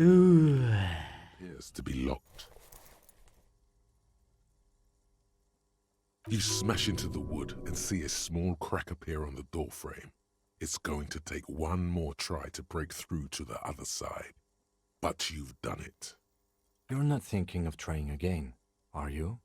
Appears to be locked. You smash into the wood and see a small crack appear on the door frame. It's going to take one more try to break through to the other side. But you've done it. You're not thinking of trying again, are you?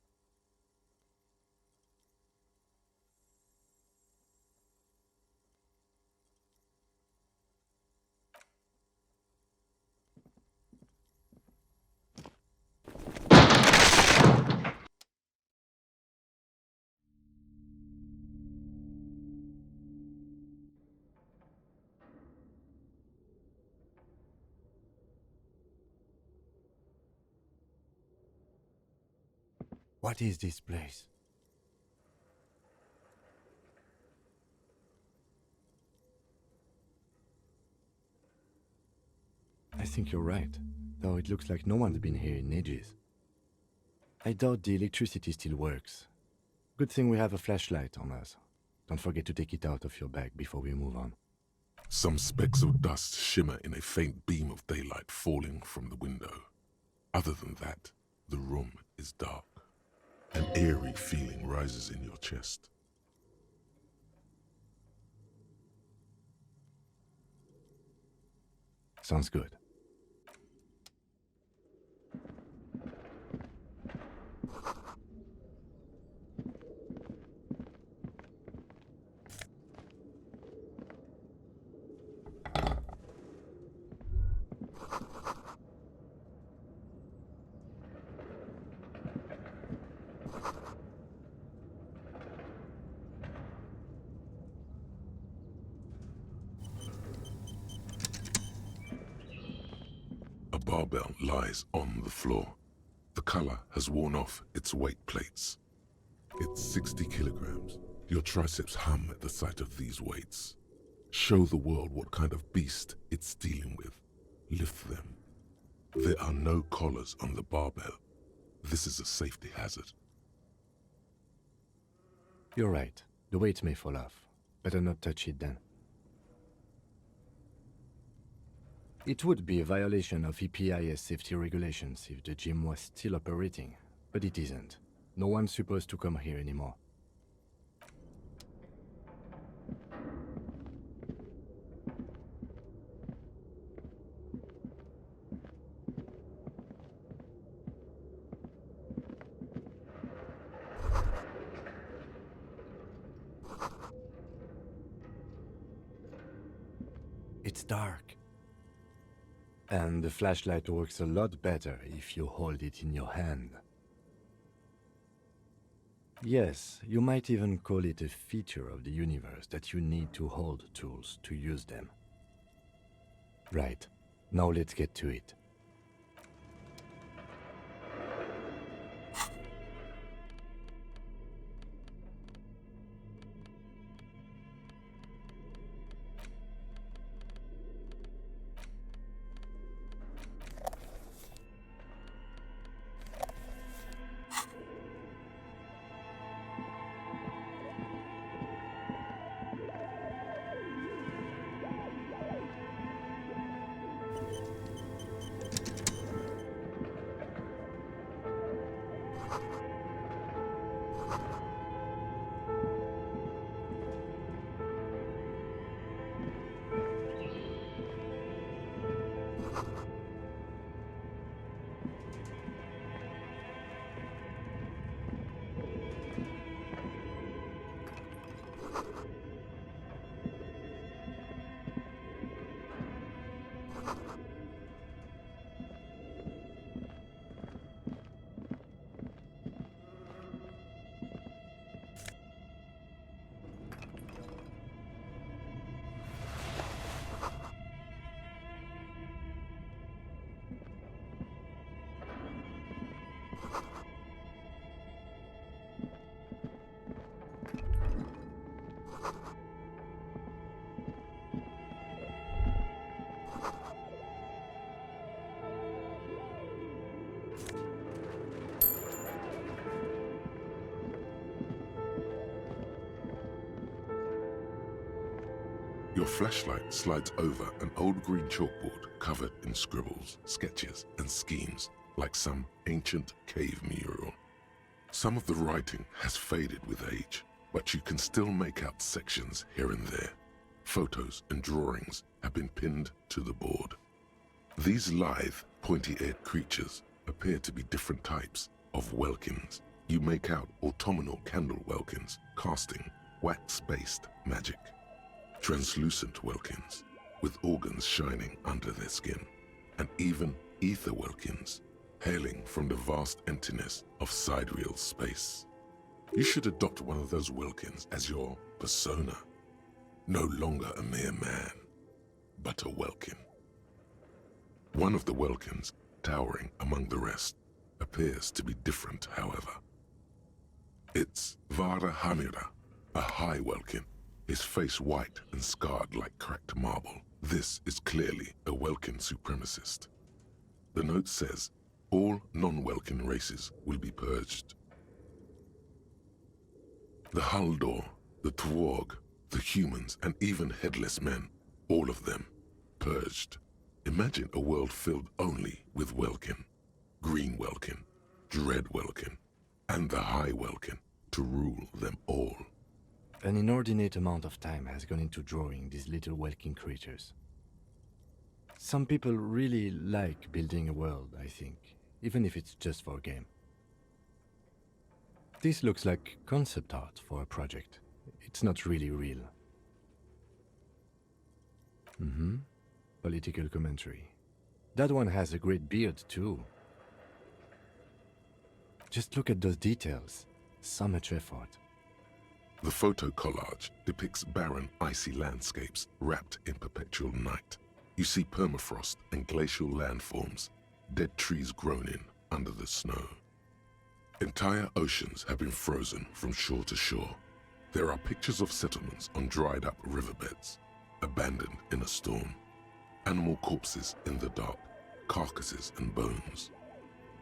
What is this place? I think you're right, though it looks like no one's been here in ages. I doubt the electricity still works. Good thing we have a flashlight on us. Don't forget to take it out of your bag before we move on. Some specks of dust shimmer in a faint beam of daylight falling from the window. Other than that, the room is dark. An eerie feeling rises in your chest. Sounds good. A barbell lies on the floor. The color has worn off its weight plates. It's 60 kilograms. Your triceps hum at the sight of these weights. Show the world what kind of beast it's dealing with. Lift them. There are no collars on the barbell. This is a safety hazard. You're right. The weight may fall off. Better not touch it then. It would be a violation of EPIS safety regulations if the gym was still operating, but it isn't. No one's supposed to come here anymore. It's dark. And the flashlight works a lot better if you hold it in your hand. Yes, you might even call it a feature of the universe that you need to hold tools to use them. Right, now let's get to it. Your flashlight slides over an old green chalkboard covered in scribbles, sketches, and schemes like some ancient cave mural. Some of the writing has faded with age, but you can still make out sections here and there. Photos and drawings have been pinned to the board. These lithe, pointy-eared creatures appear to be different types of welkins. You make out autumnal candle welkins casting wax-based magic. Translucent welkins with organs shining under their skin, and even ether welkins hailing from the vast emptiness of sidereal space. You should adopt one of those welkins as your persona. No longer a mere man, but a welkin. One of the welkins, towering among the rest, appears to be different, however. It's Vara Hamira, a high welkin, his face white and scarred like cracked marble. This is clearly a welkin supremacist. The note says, all non-welkin races will be purged. The Haldor, the Tworg, the humans, and even headless men, all of them, purged. Imagine a world filled only with welkin, green welkin, dread welkin, and the high welkin to rule them all. An inordinate amount of time has gone into drawing these little welkin creatures. Some people really like building a world, I think, even if it's just for a game. This looks like concept art for a project. It's not really real. Political commentary. That one has a great beard too. Just look at those details. So much effort. The photo collage depicts barren, icy landscapes wrapped in perpetual night. You see permafrost and glacial landforms, dead trees grown in under the snow. Entire oceans have been frozen from shore to shore. There are pictures of settlements on dried up riverbeds, abandoned in a storm. Animal corpses in the dark, carcasses and bones.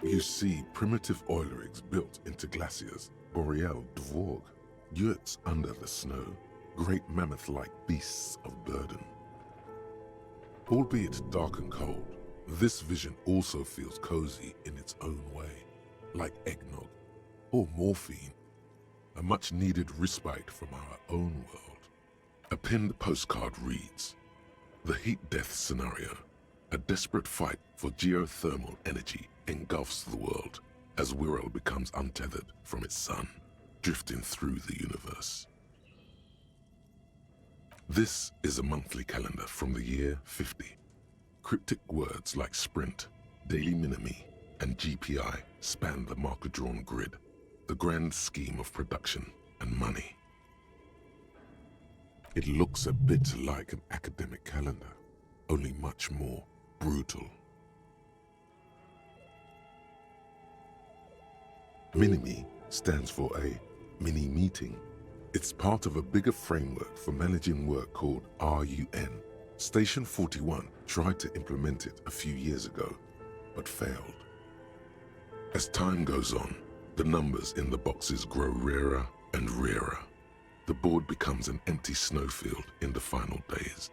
You see primitive oil rigs built into glaciers, boreal dvorg, yurts under the snow, great mammoth-like beasts of burden. Albeit dark and cold, this vision also feels cozy in its own way, like eggnog or morphine, a much-needed respite from our own world. A pinned postcard reads, "The heat death scenario, a desperate fight for geothermal energy engulfs the world as Wirral becomes untethered from its sun, drifting through the universe." This is a monthly calendar from the year 50. Cryptic words like sprint, daily minimi, and GPI span the marker-drawn grid, the grand scheme of production and money. It looks a bit like an academic calendar, only much more brutal. Minimi stands for a mini meeting. It's part of a bigger framework for managing work called RUN. Station 41 tried to implement it a few years ago, but failed. As time goes on, the numbers in the boxes grow rarer and rarer. The board becomes an empty snowfield in the final days.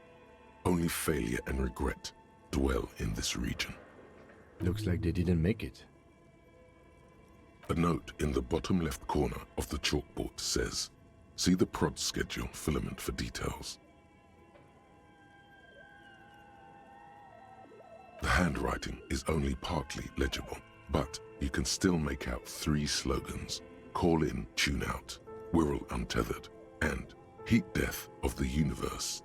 Only failure and regret dwell in this region. Looks like they didn't make it. A note in the bottom left corner of the chalkboard says, "See the prod schedule filament for details." The handwriting is only partly legible, but you can still make out 3 slogans: "Call in, tune out," "Wirral untethered," and "Heat death of the universe."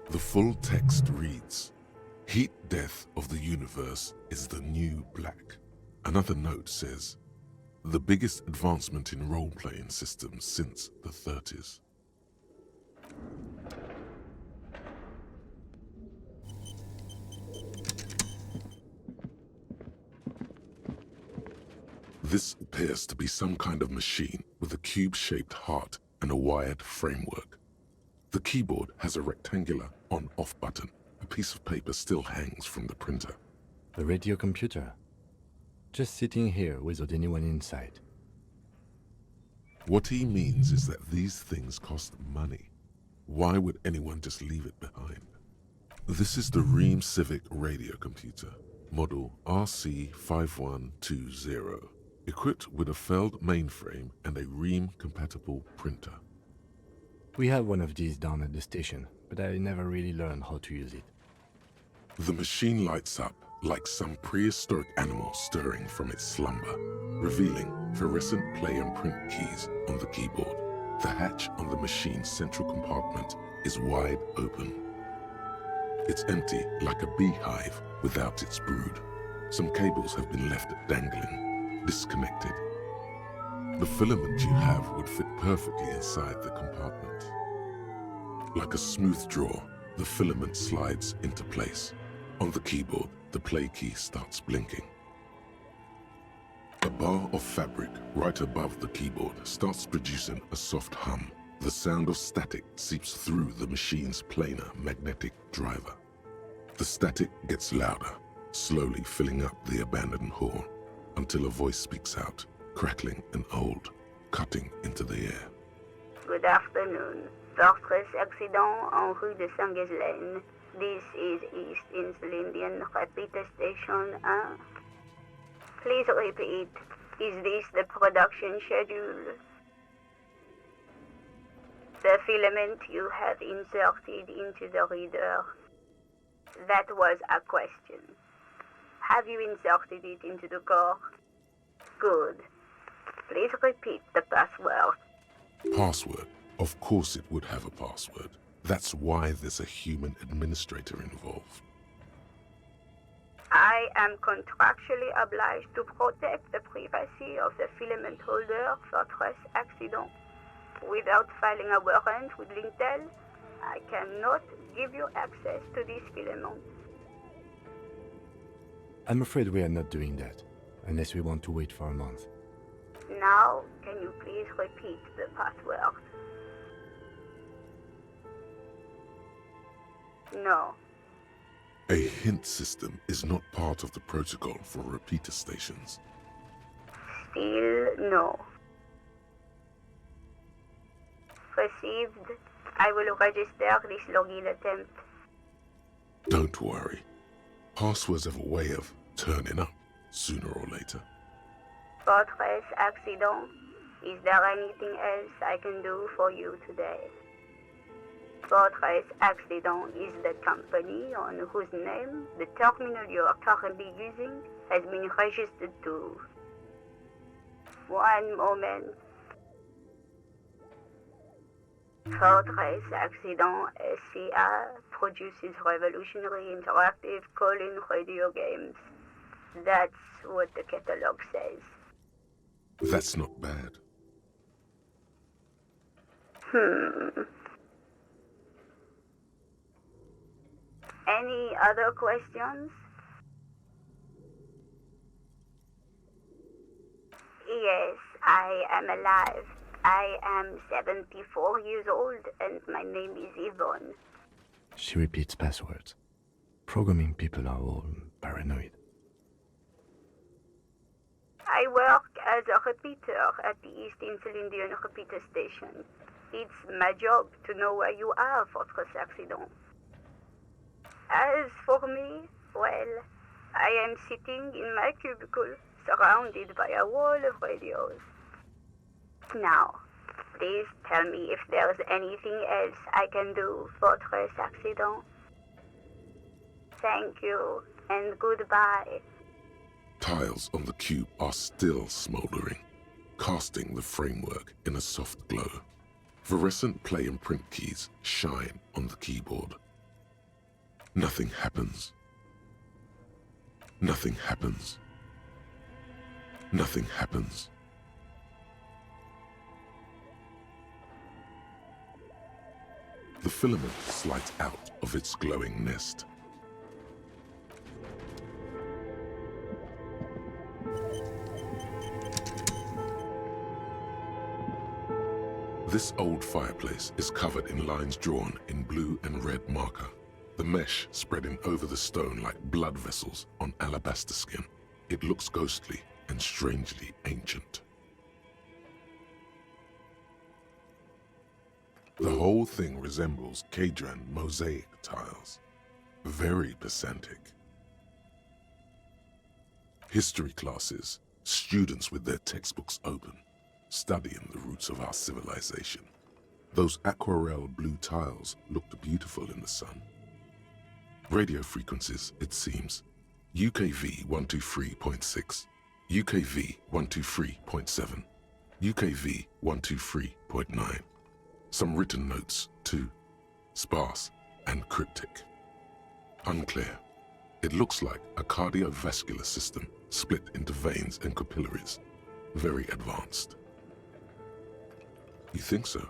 The full text reads, "Heat death of the universe is the new black." Another note says, "The biggest advancement in role-playing systems since the 30s. This appears to be some kind of machine with a cube-shaped heart and a wired framework. The keyboard has a rectangular on-off button. A piece of paper still hangs from the printer. A radio computer. Just sitting here without anyone inside. What he means is that these things cost money. Why would anyone just leave it behind? This is the Ream Civic radio computer, model RC5120, equipped with a Feld mainframe and a Ream-compatible printer. We have one of these down at the station, but I never really learned how to use it. The machine lights up like some prehistoric animal stirring from its slumber, revealing fluorescent play and print keys on the keyboard. The hatch on the machine's central compartment is wide open. It's empty like a beehive without its brood. Some cables have been left dangling, disconnected. The filament you have would fit perfectly inside the compartment. Like a smooth drawer, the filament slides into place. On the keyboard, the play key starts blinking. A bar of fabric right above the keyboard starts producing a soft hum. The sound of static seeps through the machine's planar magnetic driver. The static gets louder, slowly filling up the abandoned horn, until a voice speaks out, crackling and old, cutting into the air. Good afternoon. Fortress accident en rue de Saint-Ghislaine. This is East Insulindian Repeater Station 1. Please repeat. Is this the production schedule? The filament you have inserted into the reader. That was a question. Have you inserted it into the core? Good. Please repeat the password. Password? Of course it would have a password. That's why there's a human administrator involved. I am contractually obliged to protect the privacy of the filament holder for stress accident. Without filing a warrant with Lintel, I cannot give you access to this filament. I'm afraid we are not doing that, unless we want to wait for a month. Now, can you please repeat the password? No. A hint system is not part of the protocol for repeater stations. Still no. Received. I will register this login attempt. Don't worry. Passwords have a way of turning up sooner or later. Fortress accident. Is there anything else I can do for you today? Fortress accident is the company on whose name the terminal you are currently using has been registered to. One moment. Fortress Accident SCA produces revolutionary interactive call-in radio games. That's what the catalog says. That's not bad. Any other questions? Yes, I am alive. I am 74 years old and my name is Yvonne. She repeats passwords. Programming people are all paranoid. I work as a repeater at the East Insulindian Repeater Station. It's my job to know where you are, Fortress Accident. As for me, well, I am sitting in my cubicle, surrounded by a wall of radios. Now, please tell me if there's anything else I can do, Fortress Accident. Thank you, and goodbye. Tiles on the cube are still smoldering, casting the framework in a soft glow. Fluorescent play and print keys shine on the keyboard. Nothing happens. Nothing happens. Nothing happens. The filament slides out of its glowing nest. This old fireplace is covered in lines drawn in blue and red marker, the mesh spreading over the stone like blood vessels on alabaster skin. It looks ghostly and strangely ancient. The whole thing resembles Kadran mosaic tiles. Very pedantic. History classes, students with their textbooks open, studying the roots of our civilization. Those aquarelle blue tiles looked beautiful in the sun. Radio frequencies, it seems. UKV 123.6, UKV 123.7, UKV 123.9. Some written notes, too. Sparse and cryptic. Unclear. It looks like a cardiovascular system split into veins and capillaries. Very advanced. You think so?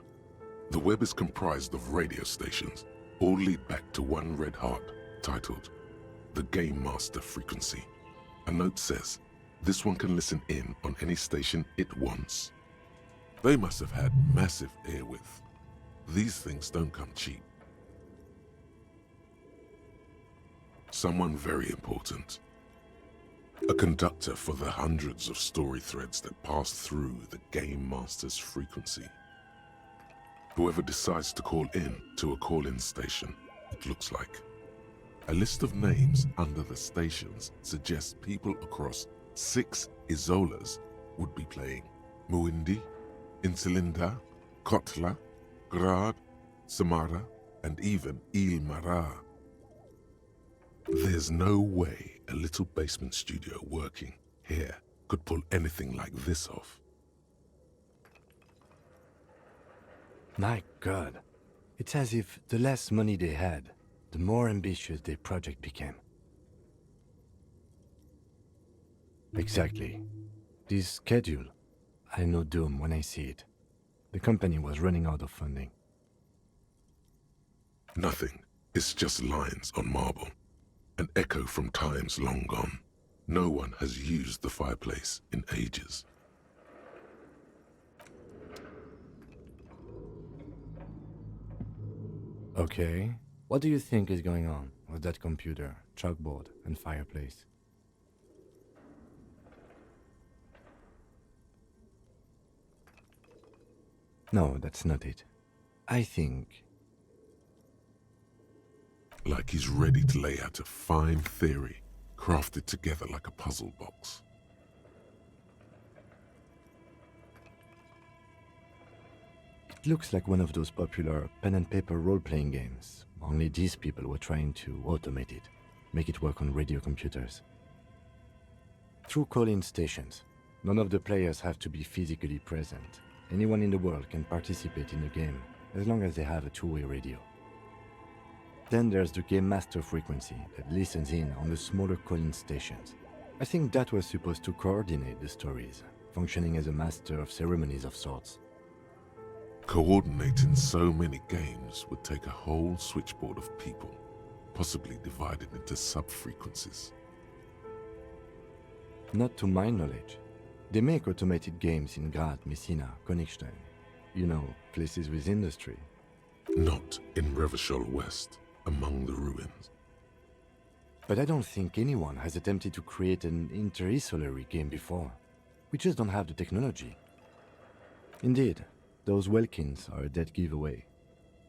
The web is comprised of radio stations, all lead back to one red heart, titled The Game Master Frequency. A note says, this one can listen in on any station it wants. They must have had massive airwidth. These things don't come cheap. Someone very important. A conductor for the hundreds of story threads that pass through the Game Master's frequency. Whoever decides to call in to a call-in station, it looks like. A list of names under the stations suggests people across 6 Isolas would be playing. Muindi, Insulinda, Kotla, Grad, Samara, and even Ilmara. There's no way a little basement studio working here could pull anything like this off. My God. It's as if the less money they had, the more ambitious their project became. Exactly. This schedule, I know doom when I see it. The company was running out of funding. Nothing. It's just lines on marble. An echo from times long gone. No one has used the fireplace in ages. Okay. What do you think is going on with that computer, chalkboard, and fireplace? No, that's not it. I think... Like he's ready to lay out a fine theory, crafted together like a puzzle box. It looks like one of those popular pen and paper role-playing games, only these people were trying to automate it, make it work on radio computers. Through call-in stations, none of the players have to be physically present. Anyone in the world can participate in the game, as long as they have a two-way radio. Then there's the Game Master frequency that listens in on the smaller call-in stations. I think that was supposed to coordinate the stories, functioning as a master of ceremonies of sorts. Coordinating so many games would take a whole switchboard of people, possibly divided into sub-frequencies. Not to my knowledge. They make automated games in Grad, Messina, Königstein. You know, places with industry. Not in Revachol West, among the ruins. But I don't think anyone has attempted to create an inter-isolary game before. We just don't have the technology. Indeed, those Welkins are a dead giveaway.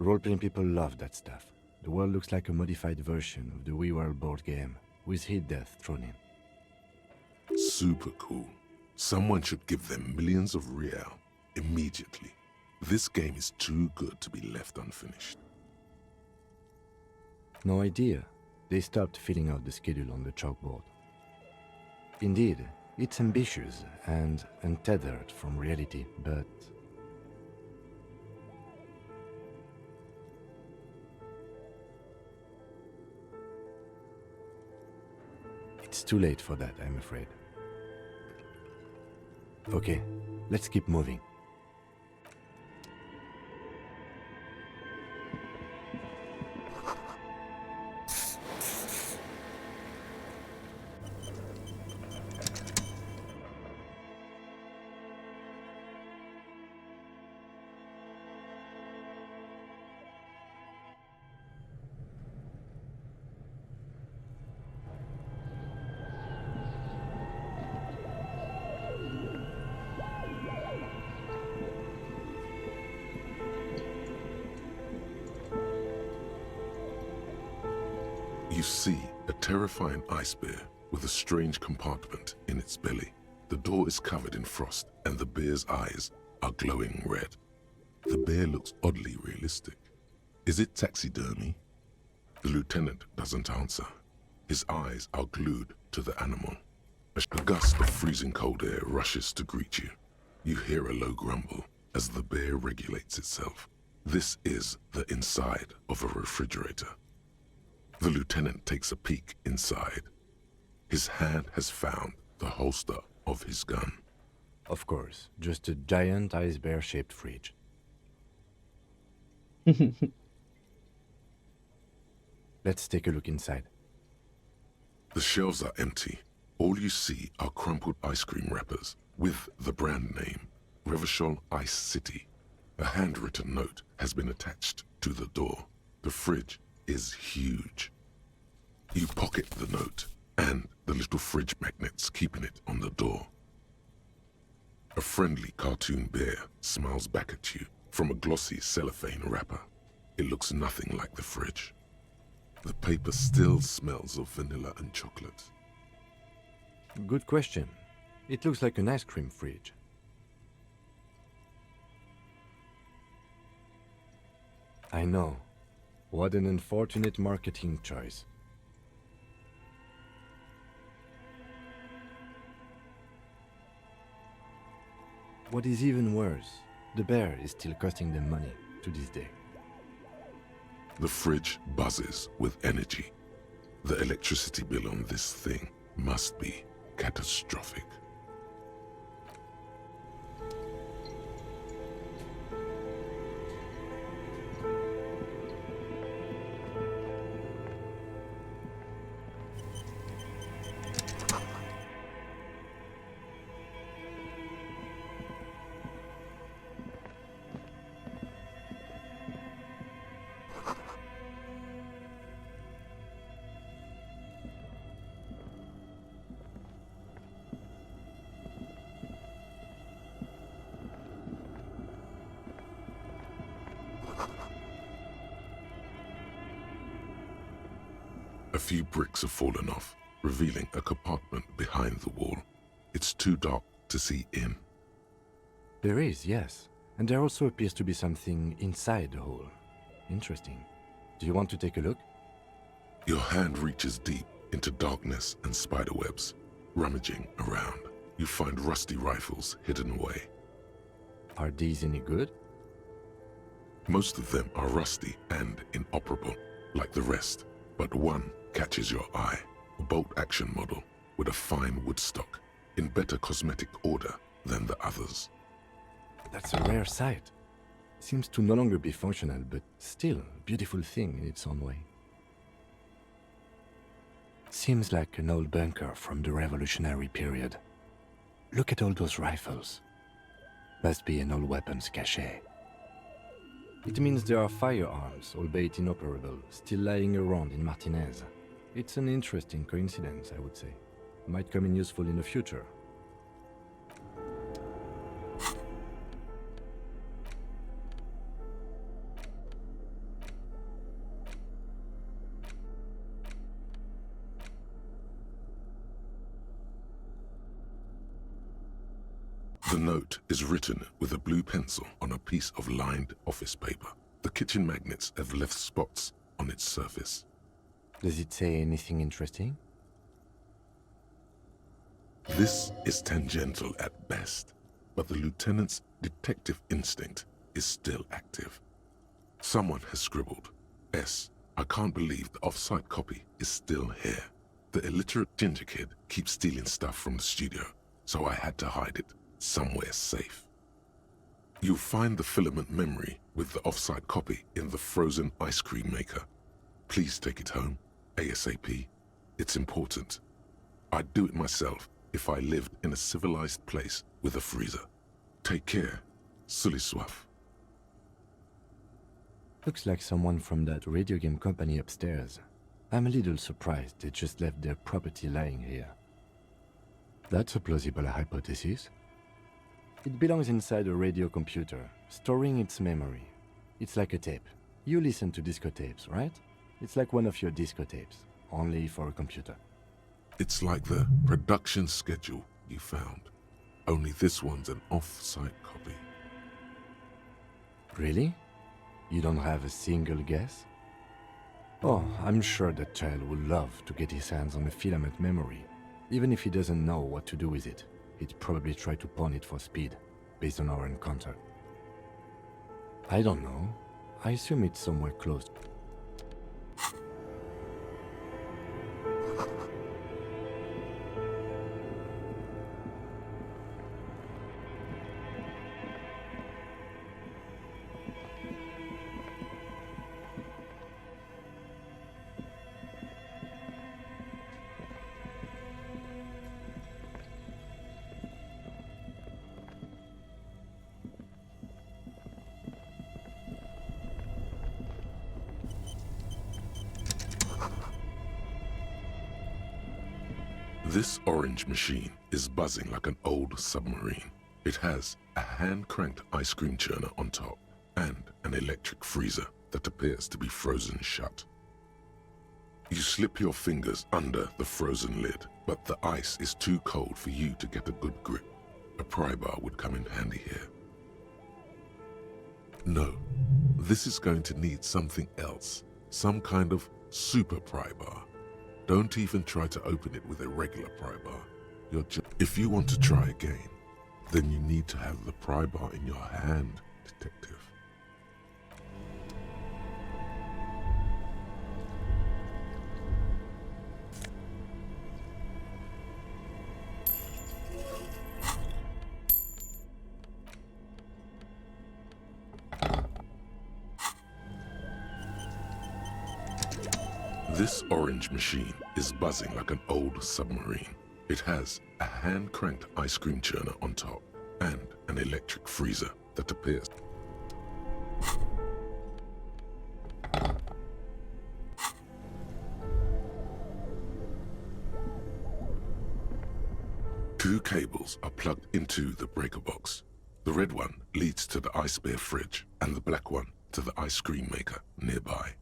Role-playing people love that stuff. The world looks like a modified version of the WeWorld board game, with hit death thrown in. Super cool. Someone should give them millions of real immediately. This game is too good to be left unfinished. No idea. They stopped filling out the schedule on the chalkboard. Indeed, it's ambitious and untethered from reality, but... It's too late for that, I'm afraid. Okay, let's keep moving. You see a terrifying ice bear with a strange compartment in its belly. The door is covered in frost and the bear's eyes are glowing red. The bear looks oddly realistic. Is it taxidermy? The lieutenant doesn't answer. His eyes are glued to the animal. A gust of freezing cold air rushes to greet you. You hear a low grumble as the bear regulates itself. This is the inside of a refrigerator. The lieutenant takes a peek inside. His hand has found the holster of his gun. Of course, just a giant ice bear-shaped fridge. Let's take a look inside. The shelves are empty. All you see are crumpled ice cream wrappers with the brand name, Revachol Ice City. A handwritten note has been attached to the door. The fridge is huge. You pocket the note and the little fridge magnets keeping it on the door. A friendly cartoon bear smiles back at you from a glossy cellophane wrapper. It looks nothing like the fridge. The paper still smells of vanilla and chocolate. Good question. It looks like an ice cream fridge. I know. What an unfortunate marketing choice. What is even worse, the bear is still costing them money to this day. The fridge buzzes with energy. The electricity bill on this thing must be catastrophic. A few bricks have fallen off, revealing a compartment behind the wall. It's too dark to see in. There is, yes. And there also appears to be something inside the hole. Interesting. Do you want to take a look? Your hand reaches deep into darkness and spiderwebs. Rummaging around, you find rusty rifles hidden away. Are these any good? Most of them are rusty and inoperable, like the rest, but one catches your eye. A bolt-action model with a fine wood stock, in better cosmetic order than the others. That's a rare sight. Seems to no longer be functional, but still a beautiful thing in its own way. Seems like an old bunker from the revolutionary period. Look at all those rifles. Must be an old weapons cache. It means there are firearms, albeit inoperable, still lying around in Martinez. It's an interesting coincidence, I would say. Might come in useful in the future. The note is written with a blue pencil on a piece of lined office paper. The kitchen magnets have left spots on its surface. Does it say anything interesting? This is tangential at best, but the lieutenant's detective instinct is still active. Someone has scribbled, S. I can't believe the off-site copy is still here. The illiterate ginger kid keeps stealing stuff from the studio, so I had to hide it somewhere safe. You'll find the filament memory with the off-site copy in the frozen ice cream maker. Please take it home, ASAP. It's important. I'd do it myself if I lived in a civilized place with a freezer. Take care. Sully soif. Looks like someone from that radio game company upstairs. I'm a little surprised they just left their property lying here. That's a plausible hypothesis. It belongs inside a radio computer, storing its memory. It's like a tape. You listen to disco tapes, right? It's like one of your disco tapes. only for a computer. It's like the production schedule you found, only this one's an off-site copy. Really? You don't have a single guess? Oh, I'm sure that child would love to get his hands on a filament memory. Even if he doesn't know what to do with it, he'd probably try to pawn it for speed, based on our encounter. I don't know. I assume it's somewhere close. This orange machine is buzzing like an old submarine. It has a hand-cranked ice cream churner on top and an electric freezer that appears to be frozen shut. You slip your fingers under the frozen lid, but the ice is too cold for you to get a good grip. A pry bar would come in handy here. No, this is going to need something else, some kind of super pry bar. Don't even try to open it with a regular pry bar. If you want to try again, then you need to have the pry bar in your hand, detective. This orange machine is buzzing like an old submarine. It has a hand-cranked ice cream churner on top and an electric freezer that appears. Two cables are plugged into the breaker box. The red one leads to the ice bear fridge and the black one to the ice cream maker nearby.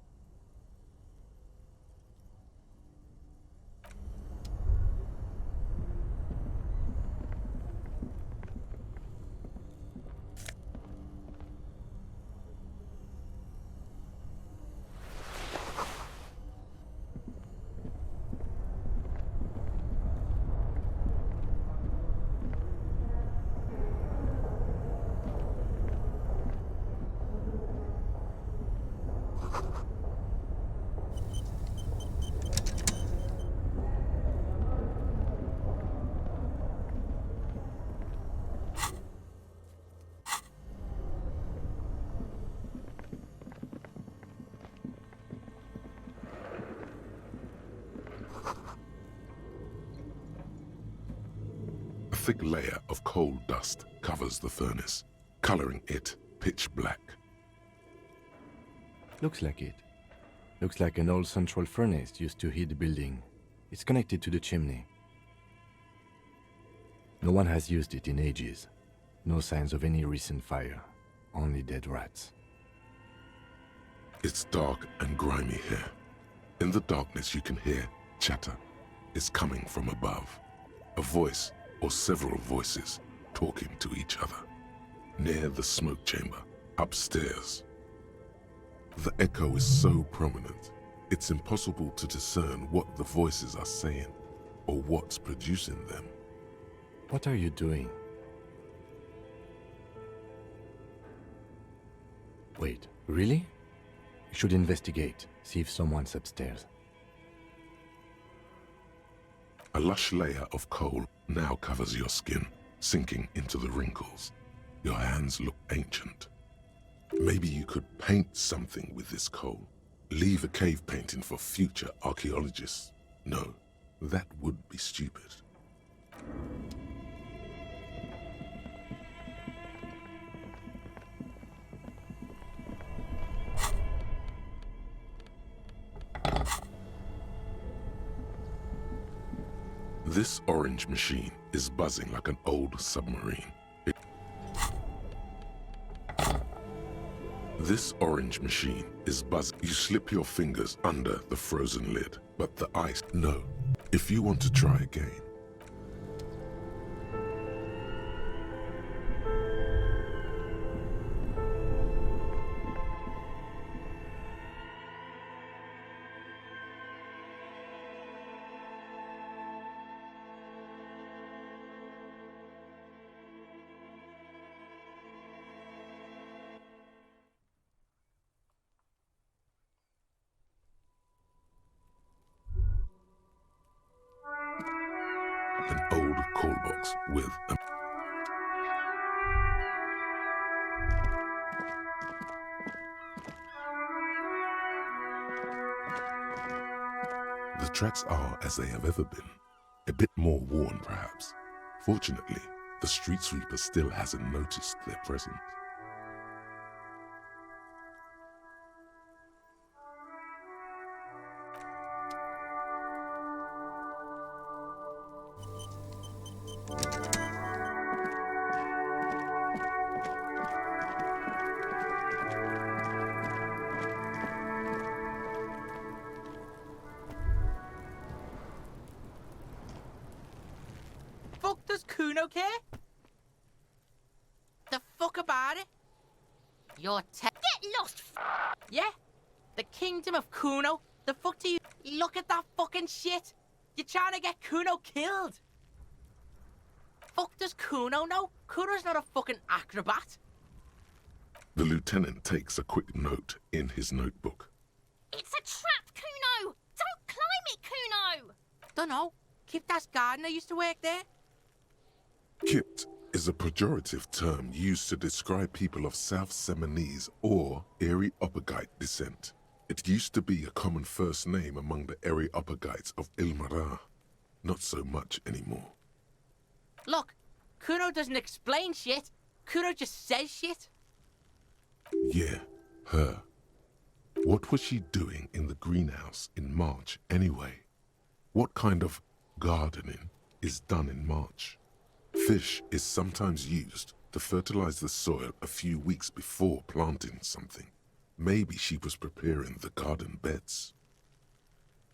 A thick layer of coal dust covers the furnace, coloring it pitch black. Looks like it. Looks like an old central furnace used to heat the building. It's connected to the chimney. No one has used it in ages. No signs of any recent fire. Only dead rats. It's dark and grimy here. In the darkness you can hear chatter. It's coming from above. A voice or several voices talking to each other. Near the smoke chamber, upstairs. The echo is so prominent, it's impossible to discern what the voices are saying or what's producing them. What are you doing? Wait, really? You should investigate, see if someone's upstairs. A lush layer of coal now covers your skin, sinking into the wrinkles. Your hands look ancient. Maybe you could paint something with this coal. Leave a cave painting for future archaeologists. No, that would be stupid. This orange machine is buzzing like an old submarine. This orange machine is buzzing. You slip your fingers under the frozen lid, but the ice, no. If you want to try again, an old call box with a... The tracks are as they have ever been, a bit more worn perhaps. Fortunately, the street sweeper still hasn't noticed their presence. Fuck does Kuno care? The fuck about it? You're Get lost! Yeah? The kingdom of Kuno? The fuck do you... Look at that fucking shit! You're trying to get Kuno killed! Fuck does Kuno know? Kuno's not a fucking acrobat. The lieutenant takes a quick note in his notebook. It's a trap, Kuno! Don't climb it, Kuno! Dunno. Kiptas gardener used to work there. Kipt is a pejorative term used to describe people of South Seminese or Areopagite descent. It used to be a common first name among the Areopagites of Ilmara. Not so much anymore. Look, Kuno doesn't explain shit. Kuno just says shit. Yeah, her. What was she doing in the greenhouse in March anyway? What kind of gardening is done in March? Fish is sometimes used to fertilize the soil a few weeks before planting something. Maybe she was preparing the garden beds.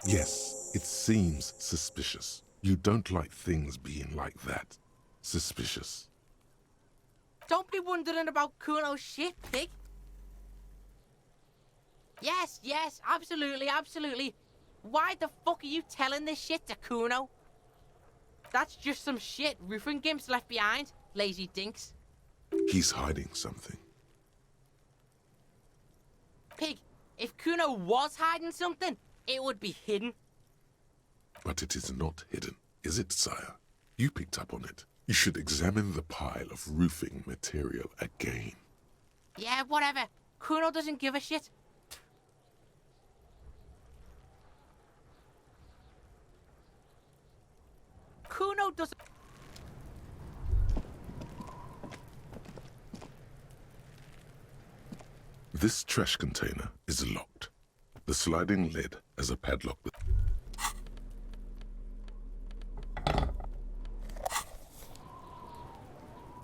Yes, it seems suspicious. You don't like things being like that. Suspicious. Don't be wondering about Kuno's shit, pig. Yes, absolutely, absolutely. Why the fuck are you telling this shit to Kuno? That's just some shit roofing gimps left behind, lazy dinks. He's hiding something. Pig, if Kuno was hiding something, it would be hidden. But it is not hidden, is it, sire? You picked up on it. You should examine the pile of roofing material again. Yeah, whatever. Kuno doesn't give a shit. Kuno doesn't... This trash container is locked. The sliding lid has a padlock.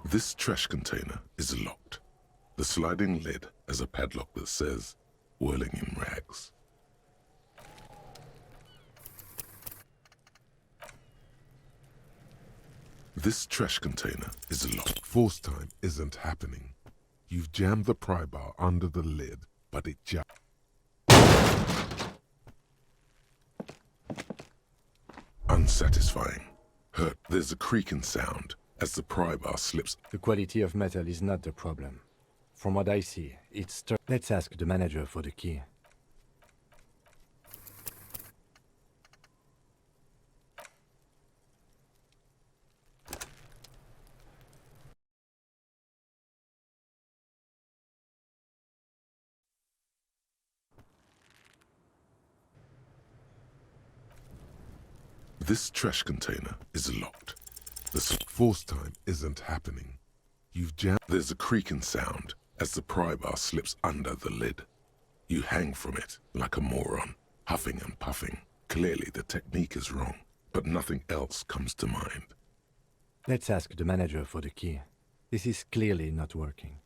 This trash container is locked. The sliding lid has a padlock that says, "Whirling in rags." This trash container is locked. Force time isn't happening. You've jammed the pry bar under the lid, but it just... Unsatisfying. Hurt. There's a creaking sound as the pry bar slips. The quality of metal is not the problem. From what I see, it's... Let's ask the manager for the key. This trash container is locked. The force time isn't happening. You've jammed... There's a creaking sound as the pry bar slips under the lid. You hang from it like a moron, huffing and puffing. Clearly the technique is wrong, but nothing else comes to mind. Let's ask the manager for the key. This is clearly not working.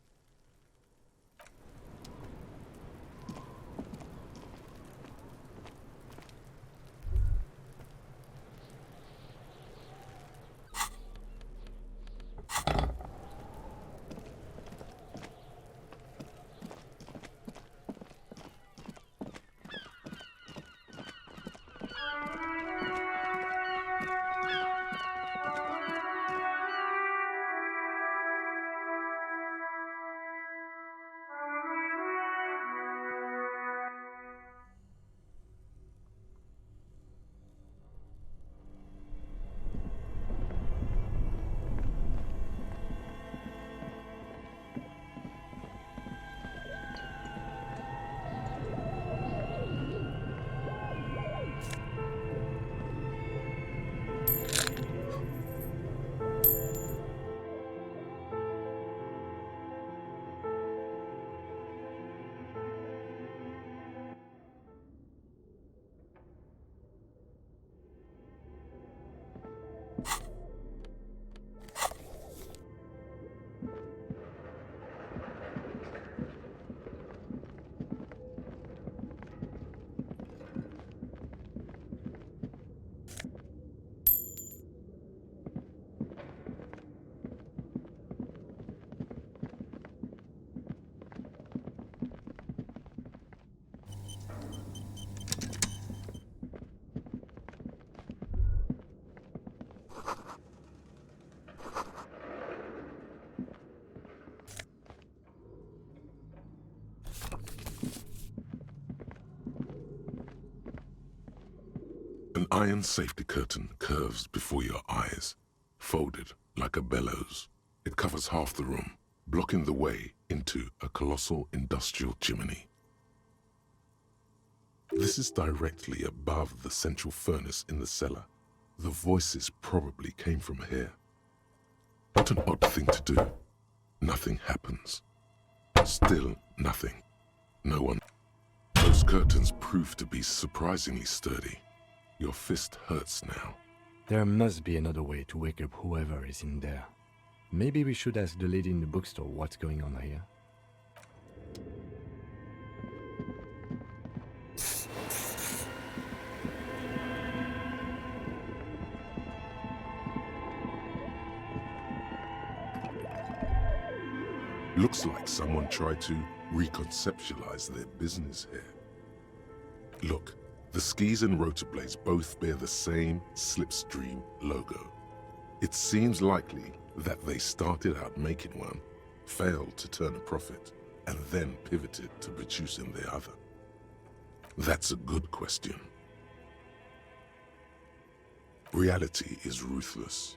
iron safety curtain curves before your eyes, folded like a bellows. It covers half the room, blocking the way into a colossal industrial chimney. This is directly above the central furnace in the cellar. The voices probably came from here. What an odd thing to do. Nothing happens. Still nothing. No one. Those curtains prove to be surprisingly sturdy. Your fist hurts now. There must be another way to wake up whoever is in there. Maybe we should ask the lady in the bookstore what's going on here. Looks like someone tried to reconceptualize their business here. Look, the skis and rotor blades both bear the same slipstream logo. It seems likely that they started out making one, failed to turn a profit, and then pivoted to producing the other. That's a good question. Reality is ruthless.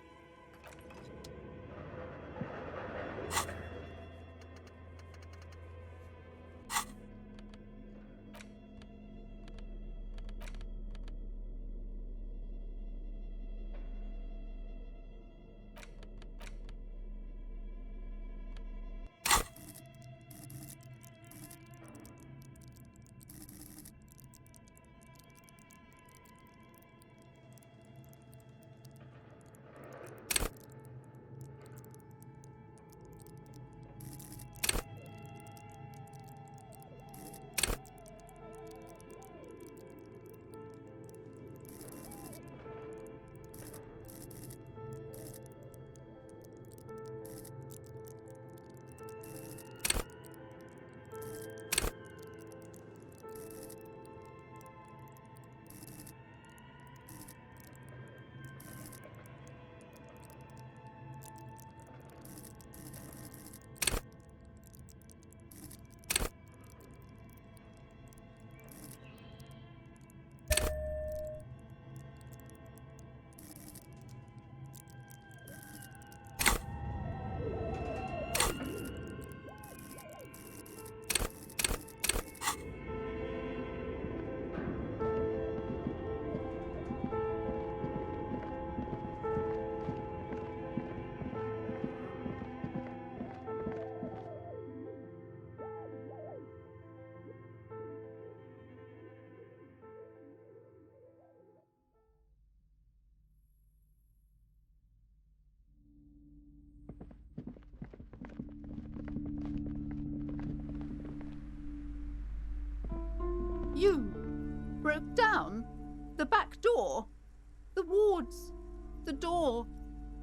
You broke down the back door, the wards, the door.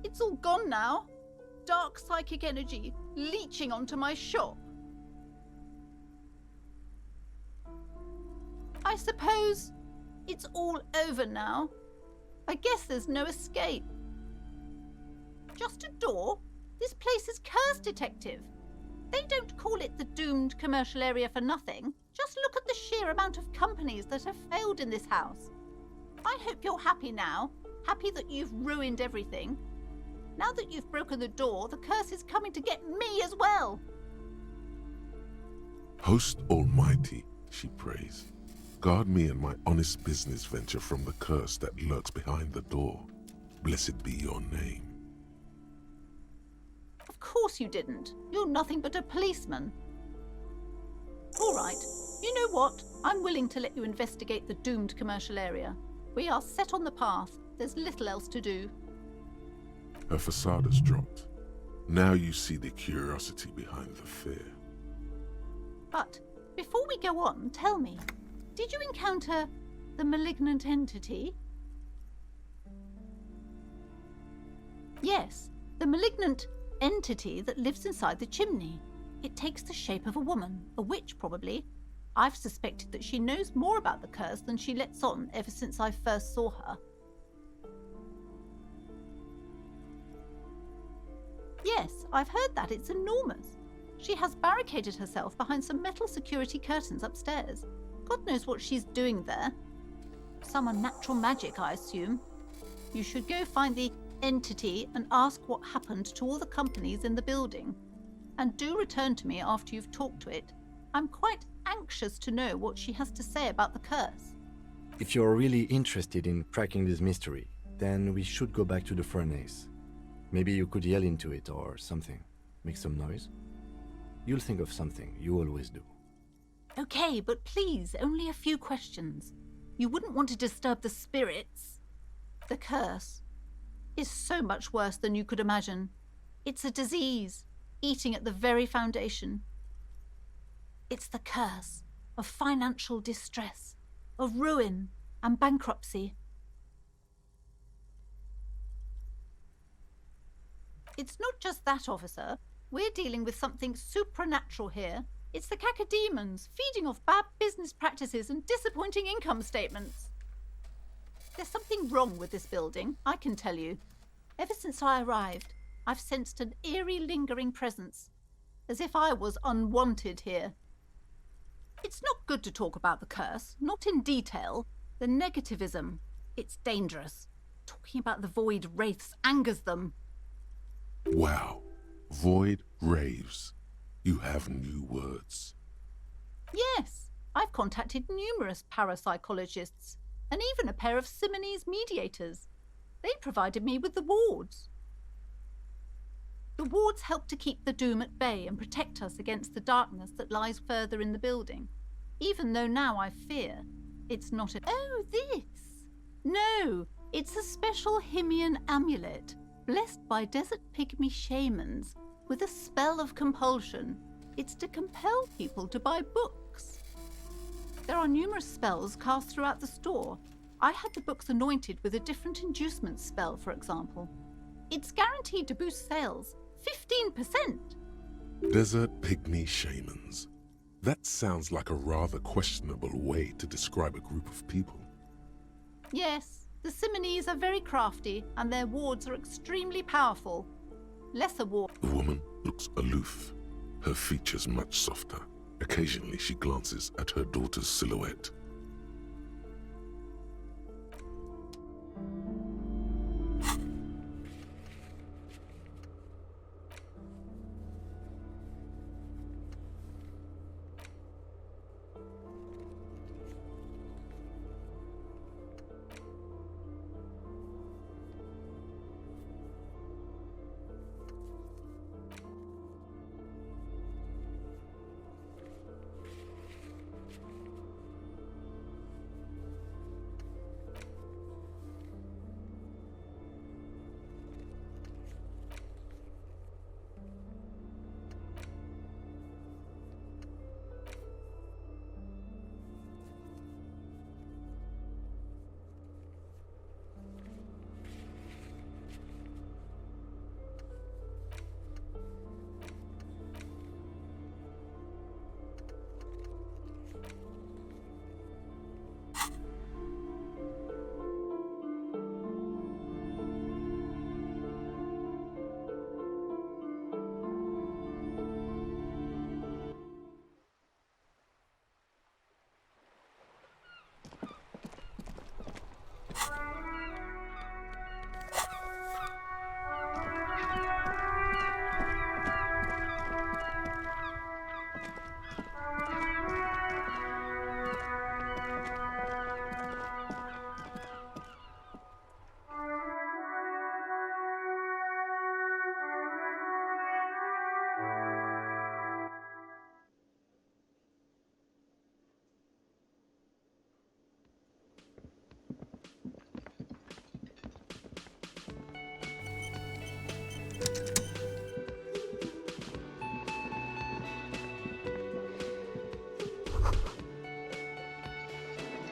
It's all gone now. Dark psychic energy leeching onto my shop. I suppose it's all over now. I guess there's no escape. Just a door? This place is cursed, Detective. They don't call it the doomed commercial area for nothing. Just look at the sheer amount of companies that have failed in this house. I hope you're happy now, happy that you've ruined everything. Now that you've broken the door, the curse is coming to get me as well. Host Almighty, she prays, guard me and my honest business venture from the curse that lurks behind the door. Blessed be your name. Of course you didn't. You're nothing but a policeman. All right, you know what? I'm willing to let you investigate the doomed commercial area. We are set on the path. There's little else to do. Her facade has dropped. Now you see the curiosity behind the fear. But before we go on, tell me, did you encounter the malignant entity? Yes, the malignant entity that lives inside the chimney. It takes the shape of a woman, a witch probably. I've suspected that she knows more about the curse than she lets on ever since I first saw her. Yes, I've heard that. It's enormous. She has barricaded herself behind some metal security curtains upstairs. God knows what she's doing there. Some unnatural magic, I assume. You should go find the entity and ask what happened to all the companies in the building. And do return to me after you've talked to it. I'm quite anxious to know what she has to say about the curse. If you're really interested in cracking this mystery, then we should go back to the furnace. Maybe you could yell into it or something. Make some noise. You'll think of something, you always do. Okay, but please, only a few questions. You wouldn't want to disturb the spirits. The curse is so much worse than you could imagine. It's a disease, eating at the very foundation. It's the curse of financial distress, of ruin and bankruptcy. It's not just that, officer. We're dealing with something supernatural here. It's the cacodemons, feeding off bad business practices and disappointing income statements. There's something wrong with this building, I can tell you. Ever since I arrived, I've sensed an eerie, lingering presence, as if I was unwanted here. It's not good to talk about the curse, not in detail. The negativism, it's dangerous. Talking about the void wraiths angers them. Wow. Void raves. You have new words. Yes, I've contacted numerous parapsychologists, and even a pair of Simonese mediators. They provided me with the wards. The wards help to keep the doom at bay and protect us against the darkness that lies further in the building, even though now I fear it's not a— Oh, this! No, it's a special Himian amulet, blessed by desert pygmy shamans, with a spell of compulsion. It's to compel people to buy books. There are numerous spells cast throughout the store. I had the books anointed with a different inducement spell, for example. It's guaranteed to boost sales 15%. Desert pygmy shamans. That sounds like a rather questionable way to describe a group of people. Yes, the Simonese are very crafty, and their wards are extremely powerful. Lesser ward. The woman looks aloof, her features much softer. Occasionally she glances at her daughter's silhouette.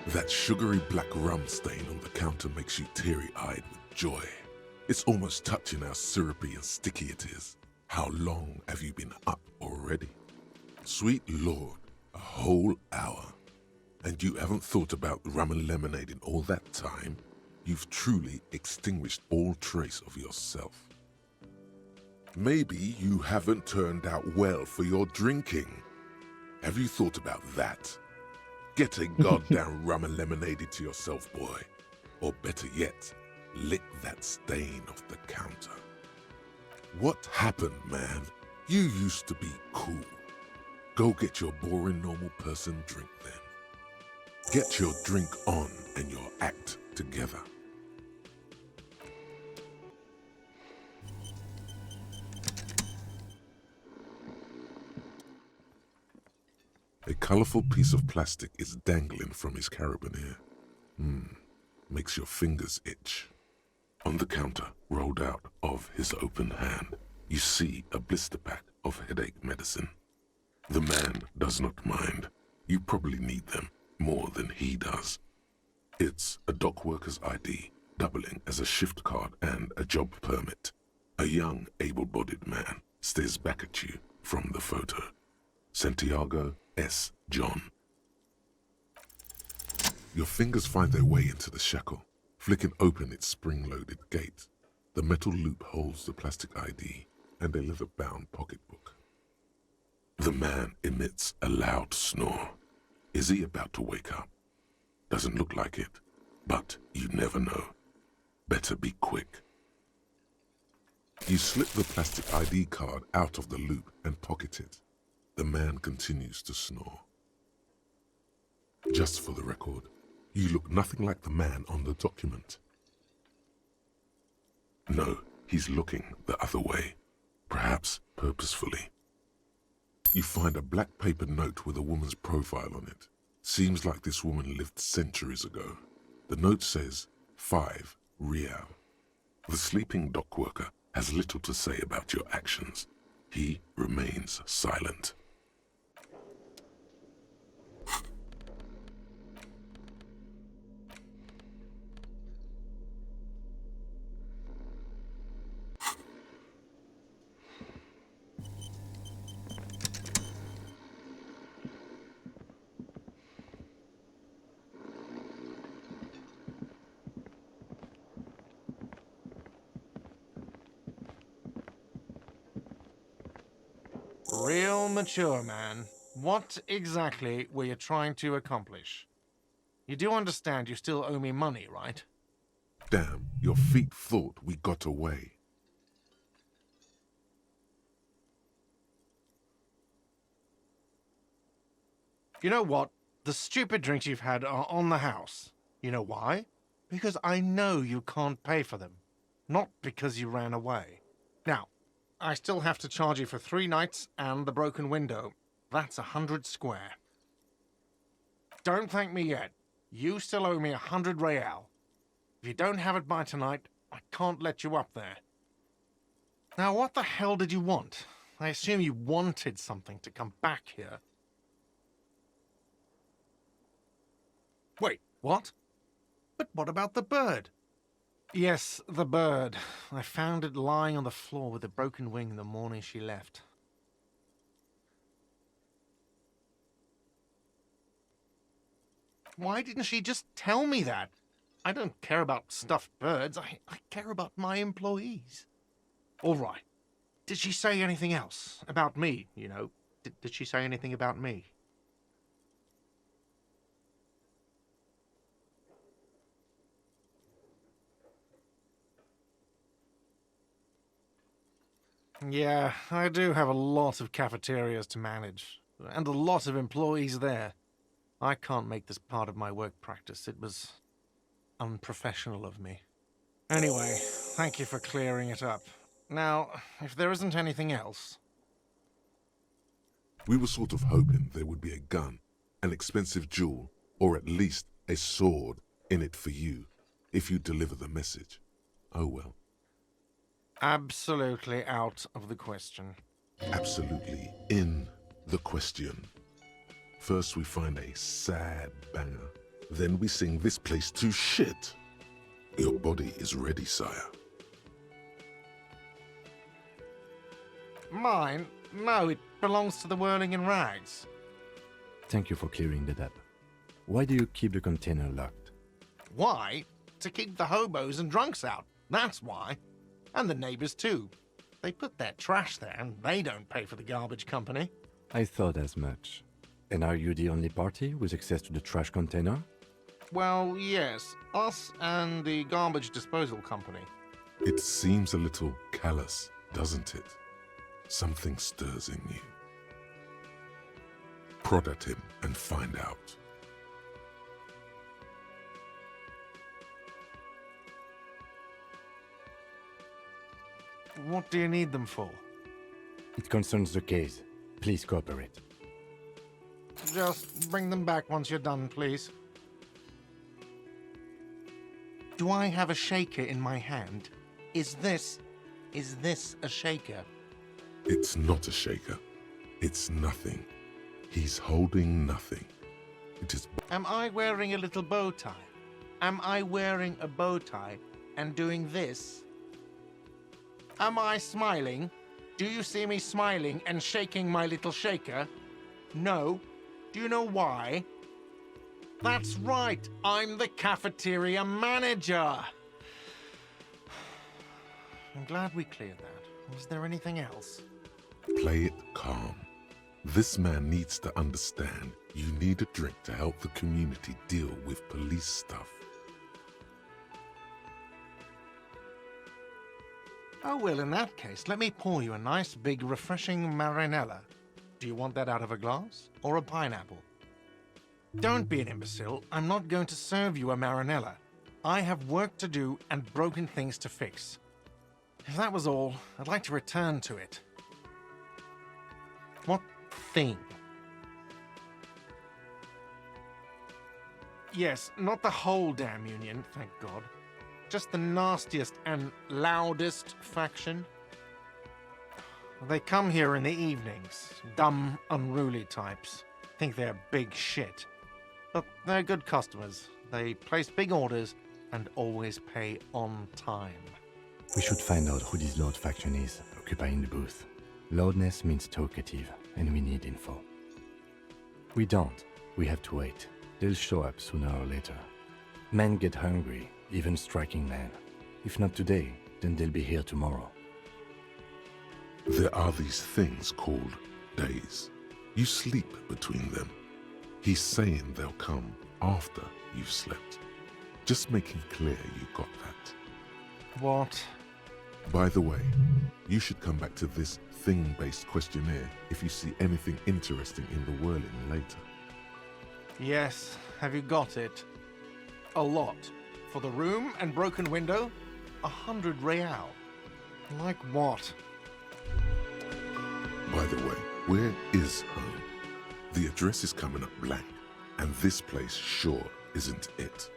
That sugary black rum stain on the counter makes you teary-eyed with joy. It's almost touching how syrupy and sticky it is. How long have you been up already? Sweet Lord, a whole hour. And you haven't thought about rum and lemonade in all that time? You've truly extinguished all trace of yourself. Maybe you haven't turned out well for your drinking. Have you thought about that? Get a goddamn rum and lemonade to yourself, boy. Or better yet, lick that stain off the counter. What happened, man? You used to be cool. Go get your boring normal person drink then. Get your drink on and your act together. A colourful piece of plastic is dangling from his carabiner. Makes your fingers itch. On the counter, rolled out of his open hand, you see a blister pack of headache medicine. The man does not mind. You probably need them more than he does. It's a dock worker's ID, doubling as a shift card and a job permit. A young, able-bodied man stares back at you from the photo. Santiago S. John. Your fingers find their way into the shackle, flicking open its spring-loaded gate. The metal loop holds the plastic ID and a leather-bound pocketbook. The man emits a loud snore. Is he about to wake up? Doesn't look like it, but you never know. Better be quick. You slip the plastic ID card out of the loop and pocket it. The man continues to snore. Just for the record, you look nothing like the man on the document. No, he's looking the other way, perhaps purposefully. You find a black paper note with a woman's profile on it. Seems like this woman lived centuries ago. The note says, 5 Real. The sleeping dock worker has little to say about your actions. He remains silent. Real mature, man. What exactly were you trying to accomplish? You do understand you still owe me money, right? Damn, your feet thought we got away. You know what? The stupid drinks you've had are on the house. You know why? Because I know you can't pay for them. Not because you ran away. Now, I still have to charge you for 3 nights and the broken window. That's 100 square. Don't thank me yet. You still owe me 100 real. If you don't have it by tonight, I can't let you up there. Now, what the hell did you want? I assume you wanted something to come back here. Wait, what? But what about the bird? Yes, the bird. I found it lying on the floor with a broken wing the morning she left. Why didn't she just tell me that? I don't care about stuffed birds. I care about my employees. All right. Did she say anything else? About me, you know? Did she say anything about me? Yeah, I do have a lot of cafeterias to manage, and a lot of employees there. I can't make this part of my work practice. It was unprofessional of me. Anyway, thank you for clearing it up. Now, if there isn't anything else... We were sort of hoping there would be a gun, an expensive jewel, or at least a sword in it for you, if you deliver the message. Oh well. Absolutely out of the question. Absolutely in the question. First we find a sad banger. Then we sing this place to shit. Your body is ready, sire. Mine? No, it belongs to the Whirling in Rags. Thank you for clearing that up. Why do you keep the container locked? Why? To keep the hobos and drunks out. That's why. And the neighbors too. They put their trash there and they don't pay for the garbage company. I thought as much. And are you the only party with access to the trash container? Well, yes. Us and the garbage disposal company. It seems a little callous, doesn't it? Something stirs in you. Prod at him and find out. What do you need them for? It concerns the case. Please cooperate. Just bring them back once you're done, please. Do I have a shaker in my hand? Is this a shaker? It's not a shaker. It's nothing. He's holding nothing. It is... Am I wearing a little bow tie? Am I wearing a bow tie and doing this? Am I smiling? Do you see me smiling and shaking my little shaker? No. Do you know why? That's right, I'm the cafeteria manager. I'm glad we cleared that. Was there anything else? Play it calm. This man needs to understand you need a drink to help the community deal with police stuff. Oh, well, in that case, let me pour you a nice, big, refreshing marinella. Do you want that out of a glass or a pineapple? Don't be an imbecile. I'm not going to serve you a marinella. I have work to do and broken things to fix. If that was all, I'd like to return to it. What thing? Yes, not the whole damn union, thank God. Just the nastiest and loudest faction. They come here in the evenings. Dumb, unruly types. Think they're big shit. But they're good customers. They place big orders and always pay on time. We should find out who this Lord faction is, occupying the booth. Loudness means talkative, and we need info. We don't. We have to wait. They'll show up sooner or later. Men get hungry, even striking men. If not today, then they'll be here tomorrow. There are these things called days. You sleep between them. He's saying they'll come after you've slept. Just making clear you got that. What? By the way, you should come back to this thing-based questionnaire if you see anything interesting in the whirling later. Yes, have you got it? A lot. For the room and broken window, 100 real. Like what? By the way, where is home? The address is coming up blank, and this place sure isn't it.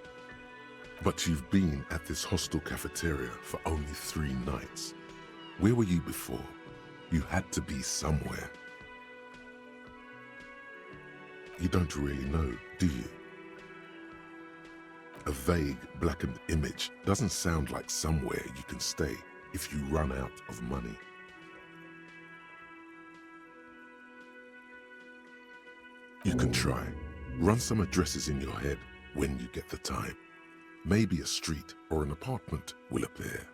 But you've been at this hostel cafeteria for only 3 nights. Where were you before? You had to be somewhere. You don't really know, do you? A vague, blackened image doesn't sound like somewhere you can stay if you run out of money. You can try. Run some addresses in your head when you get the time. Maybe a street or an apartment will appear.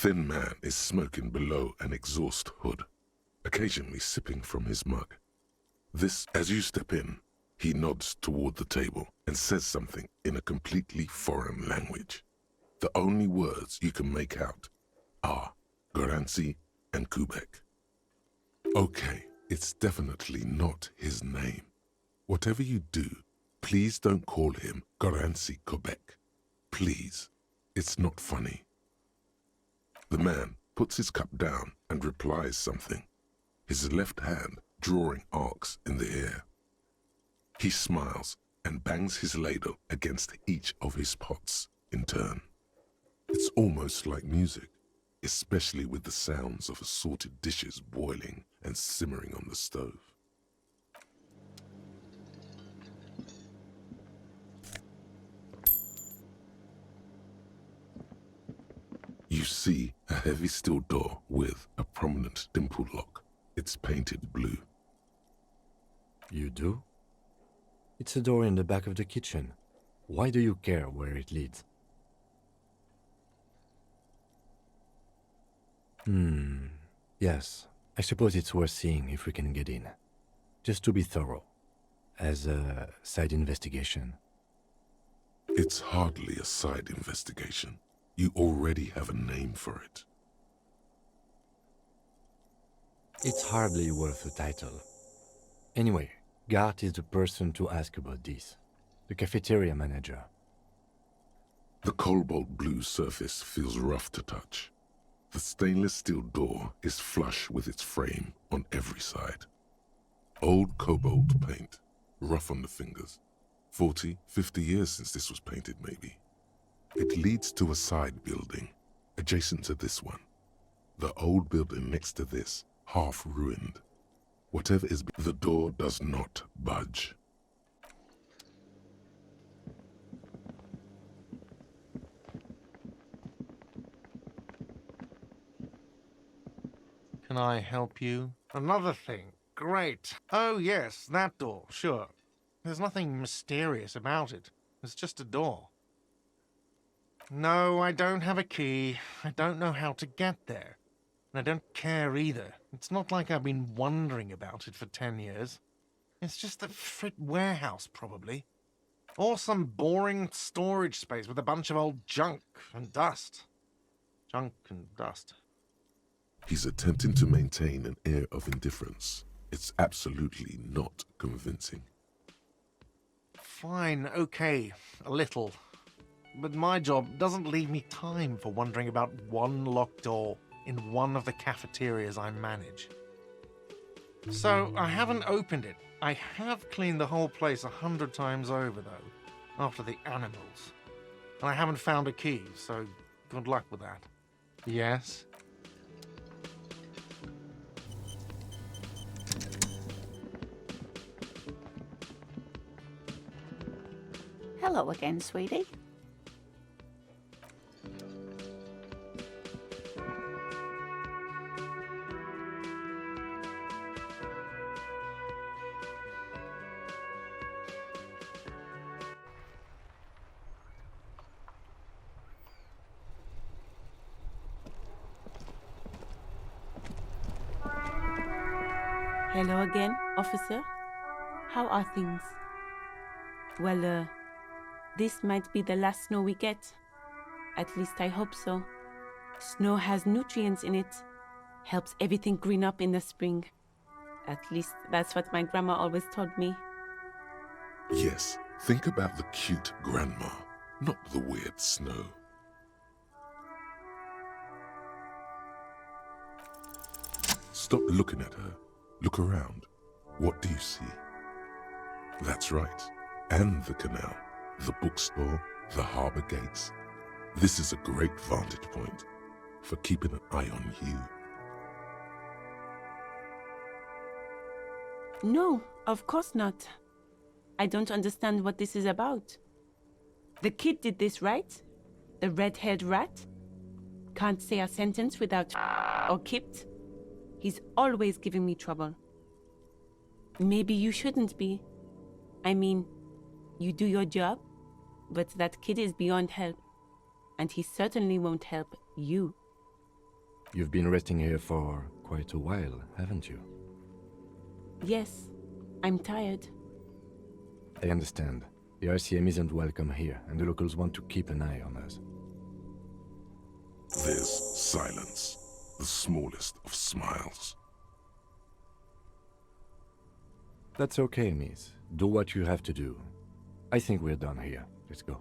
thin man is smoking below an exhaust hood, occasionally sipping from his mug. As you step in, he nods toward the table and says something in a completely foreign language. The only words you can make out are Garancy and Quebec. Okay, it's definitely not his name. Whatever you do, please don't call him Garancy Quebec. Please, it's not funny. The man puts his cup down and replies something, his left hand drawing arcs in the air. He smiles and bangs his ladle against each of his pots in turn. It's almost like music, especially with the sounds of assorted dishes boiling and simmering on the stove. You see a heavy steel door with a prominent dimple lock. It's painted blue. You do? It's a door in the back of the kitchen. Why do you care where it leads? Yes. I suppose it's worth seeing if we can get in. Just to be thorough. As a side investigation. It's hardly a side investigation. You already have a name for it. It's hardly worth a title. Anyway, Gart is the person to ask about this. The cafeteria manager. The cobalt blue surface feels rough to touch. The stainless steel door is flush with its frame on every side. Old cobalt paint, rough on the fingers. 40, 50 years since this was painted, maybe. It leads to a side building, adjacent to this one. The old building next to this, half ruined. Whatever is, the door does not budge. Can I help you? Another thing. Great. Oh, yes, that door, sure. There's nothing mysterious about it. It's just a door. No, I don't have a key. I don't know how to get there. And I don't care either. It's not like I've been wondering about it for 10 years. It's just a frit warehouse, probably. Or some boring storage space with a bunch of old junk and dust. Junk and dust. He's attempting to maintain an air of indifference. It's absolutely not convincing. Fine, okay, a little. But my job doesn't leave me time for wondering about one locked door in one of the cafeterias I manage. So I haven't opened it. I have cleaned the whole place 100 times over, though, after the animals. And I haven't found a key, so good luck with that. Yes? Hello again, sweetie. Hello again, officer. How are things? Well, this might be the last snow we get. At least I hope so. Snow has nutrients in it. Helps everything green up in the spring. At least that's what my grandma always told me. Yes, think about the cute grandma, not the weird snow. Stop looking at her. Look around. What do you see? That's right. And the canal, the bookstore, the harbour gates. This is a great vantage point for keeping an eye on you. No, of course not. I don't understand what this is about. The kid did this, right? The red-haired rat? Can't say a sentence without or kipped. He's always giving me trouble. Maybe you shouldn't be. I mean, you do your job, but that kid is beyond help. And he certainly won't help you. You've been resting here for quite a while, haven't you? Yes, I'm tired. I understand. The RCM isn't welcome here, and the locals want to keep an eye on us. There's silence, the smallest of smiles. That's okay, miss. Do what you have to do. I think we're done here. Let's go.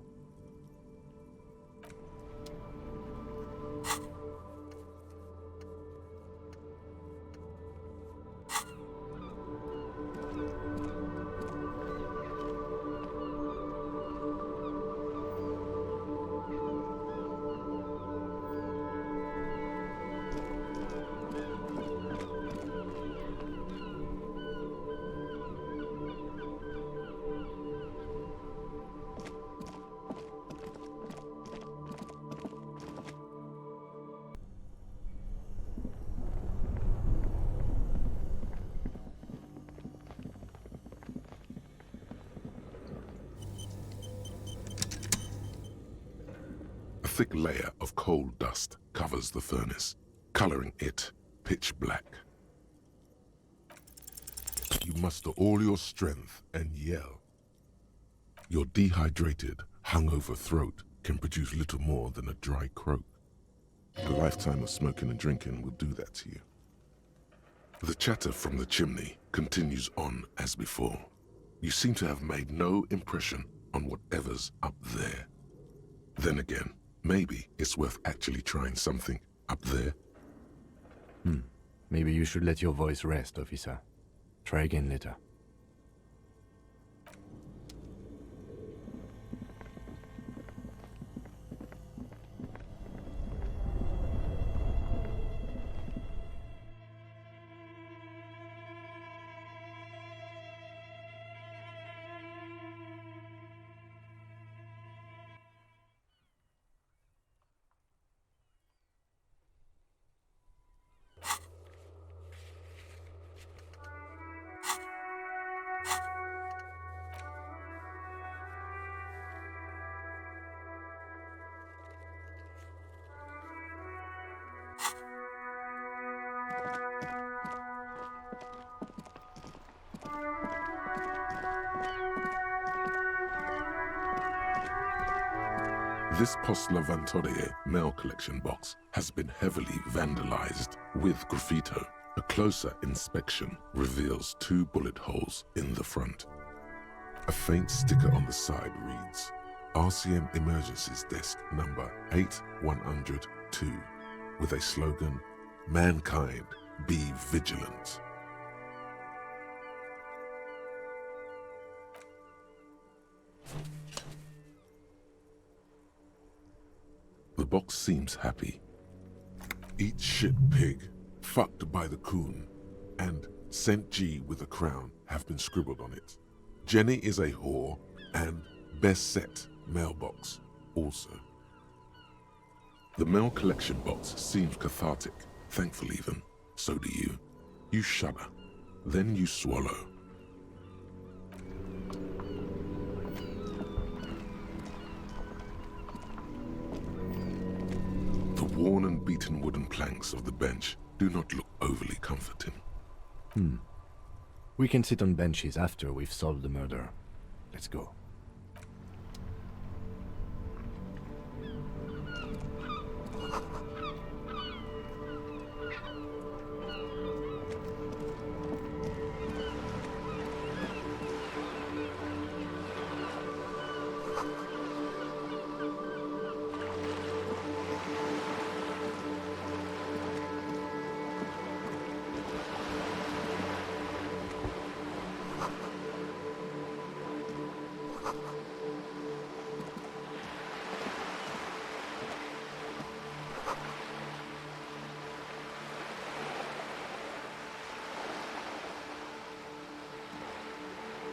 A thick layer of coal dust covers the furnace, coloring it pitch black. You muster all your strength and yell. Your dehydrated, hungover throat can produce little more than a dry croak. A lifetime of smoking and drinking will do that to you. The chatter from the chimney continues on as before. You seem to have made no impression on whatever's up there. Then again, maybe it's worth actually trying something up there. Maybe you should let your voice rest, officer. Try again later. This Post Levantorie mail collection box has been heavily vandalized with graffito. A closer inspection reveals 2 bullet holes in the front. A faint sticker on the side reads, RCM Emergencies Desk number 8102, with a slogan, Mankind, be vigilant. The box seems happy. Eat shit pig, fucked by the coon, and St. G with a crown have been scribbled on it. Jenny is a whore, and best set mailbox also. The mail collection box seems cathartic, thankful even. So do you. You shudder, then you swallow. The worn and beaten wooden planks of the bench do not look overly comforting. We can sit on benches after we've solved the murder. Let's go.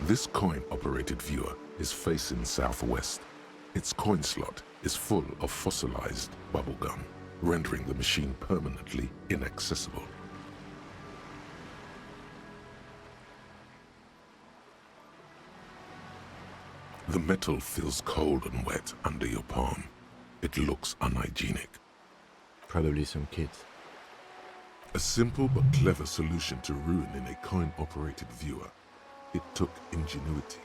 This coin-operated viewer is facing southwest. Its coin slot is full of fossilized bubblegum, rendering the machine permanently inaccessible. The metal feels cold and wet under your palm. It looks unhygienic. Probably some kids. A simple but clever solution to ruining a coin-operated viewer. It took ingenuity.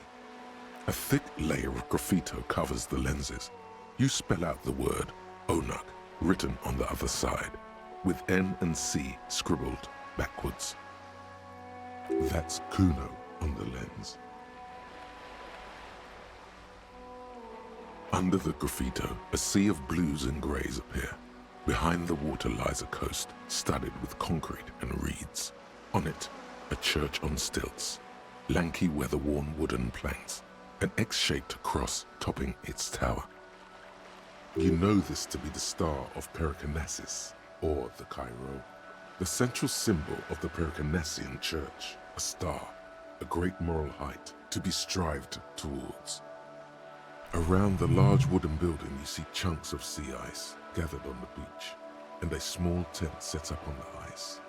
A thick layer of graffito covers the lenses. You spell out the word Onuk written on the other side, with N and C scribbled backwards. That's Kuno on the lens. Under the graffito, a sea of blues and greys appear. Behind the water lies a coast studded with concrete and reeds. On it, a church on stilts, lanky weather-worn wooden planks, an X-shaped cross topping its tower. You know this to be the star of Pericarnassus, or the Cairo, the central symbol of the Pericarnassian church, a star, a great moral height to be strived towards. Around the large wooden building you see chunks of sea ice gathered on the beach, and a small tent set up on the ice.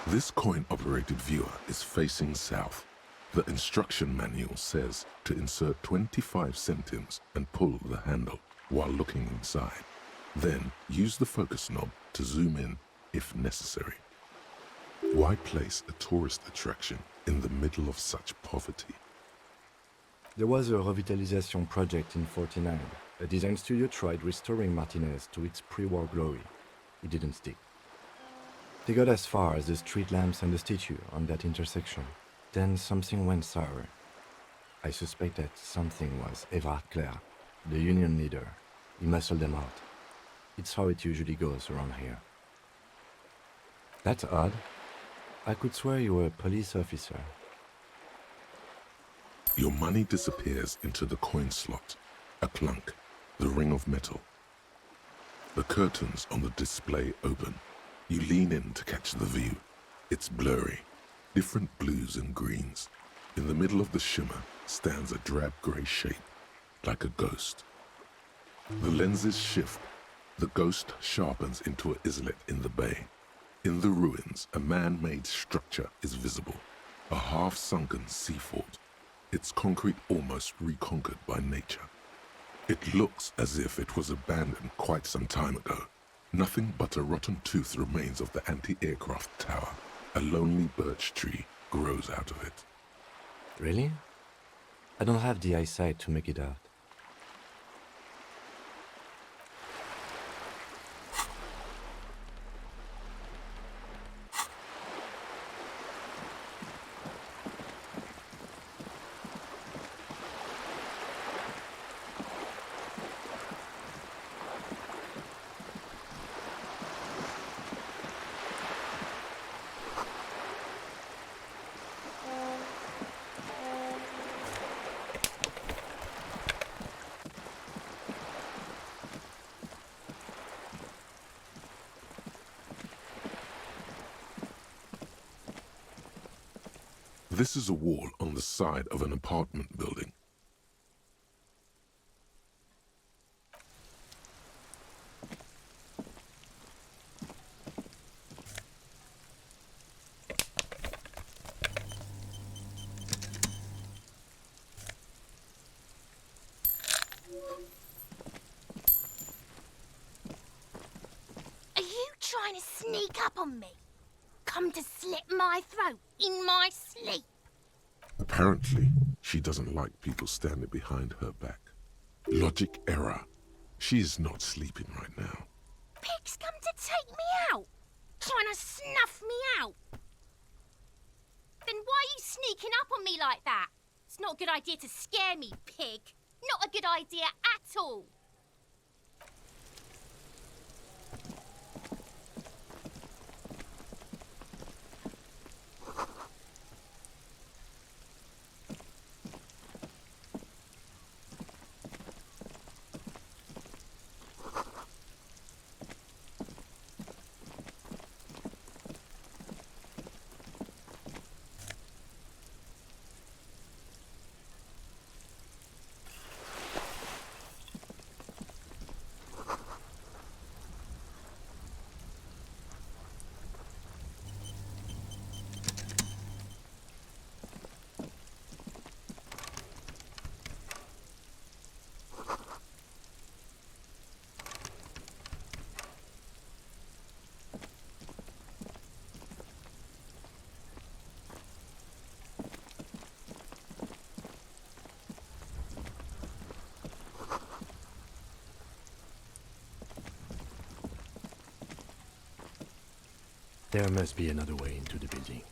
This coin-operated viewer is facing south. The instruction manual says to insert 25 centimes and pull the handle while looking inside. Then use the focus knob to zoom in if necessary. Why place a tourist attraction in the middle of such poverty? There was a revitalization project in 49. A design studio tried restoring Martinez to its pre-war glory. It didn't stick. They got as far as the street lamps and the statue on that intersection. Then something went sour. I suspect that something was Everard Clare, the union leader. He muscled them out. It's how it usually goes around here. That's odd. I could swear you were a police officer. Your money disappears into the coin slot, a clunk, the ring of metal. The curtains on the display open. You lean in to catch the view. It's blurry, different blues and greens. In the middle of the shimmer stands a drab grey shape, like a ghost. The lenses shift. The ghost sharpens into an islet in the bay. In the ruins, a man-made structure is visible, a half-sunken sea fort, its concrete almost reconquered by nature. It looks as if it was abandoned quite some time ago. Nothing but a rotten tooth remains of the anti-aircraft tower. A lonely birch tree grows out of it. Really? I don't have the eyesight to make it out. This is a wall on the side of an apartment building. up on me? Come to slit my throat in my sleep? Apparently, she doesn't like people standing behind her back. Logic error. She is not sleeping right now. Pig's come to take me out, trying to snuff me out. Then why are you sneaking up on me like that? It's not a good idea to scare me, pig. Not a good idea at all. There must be another way into the building.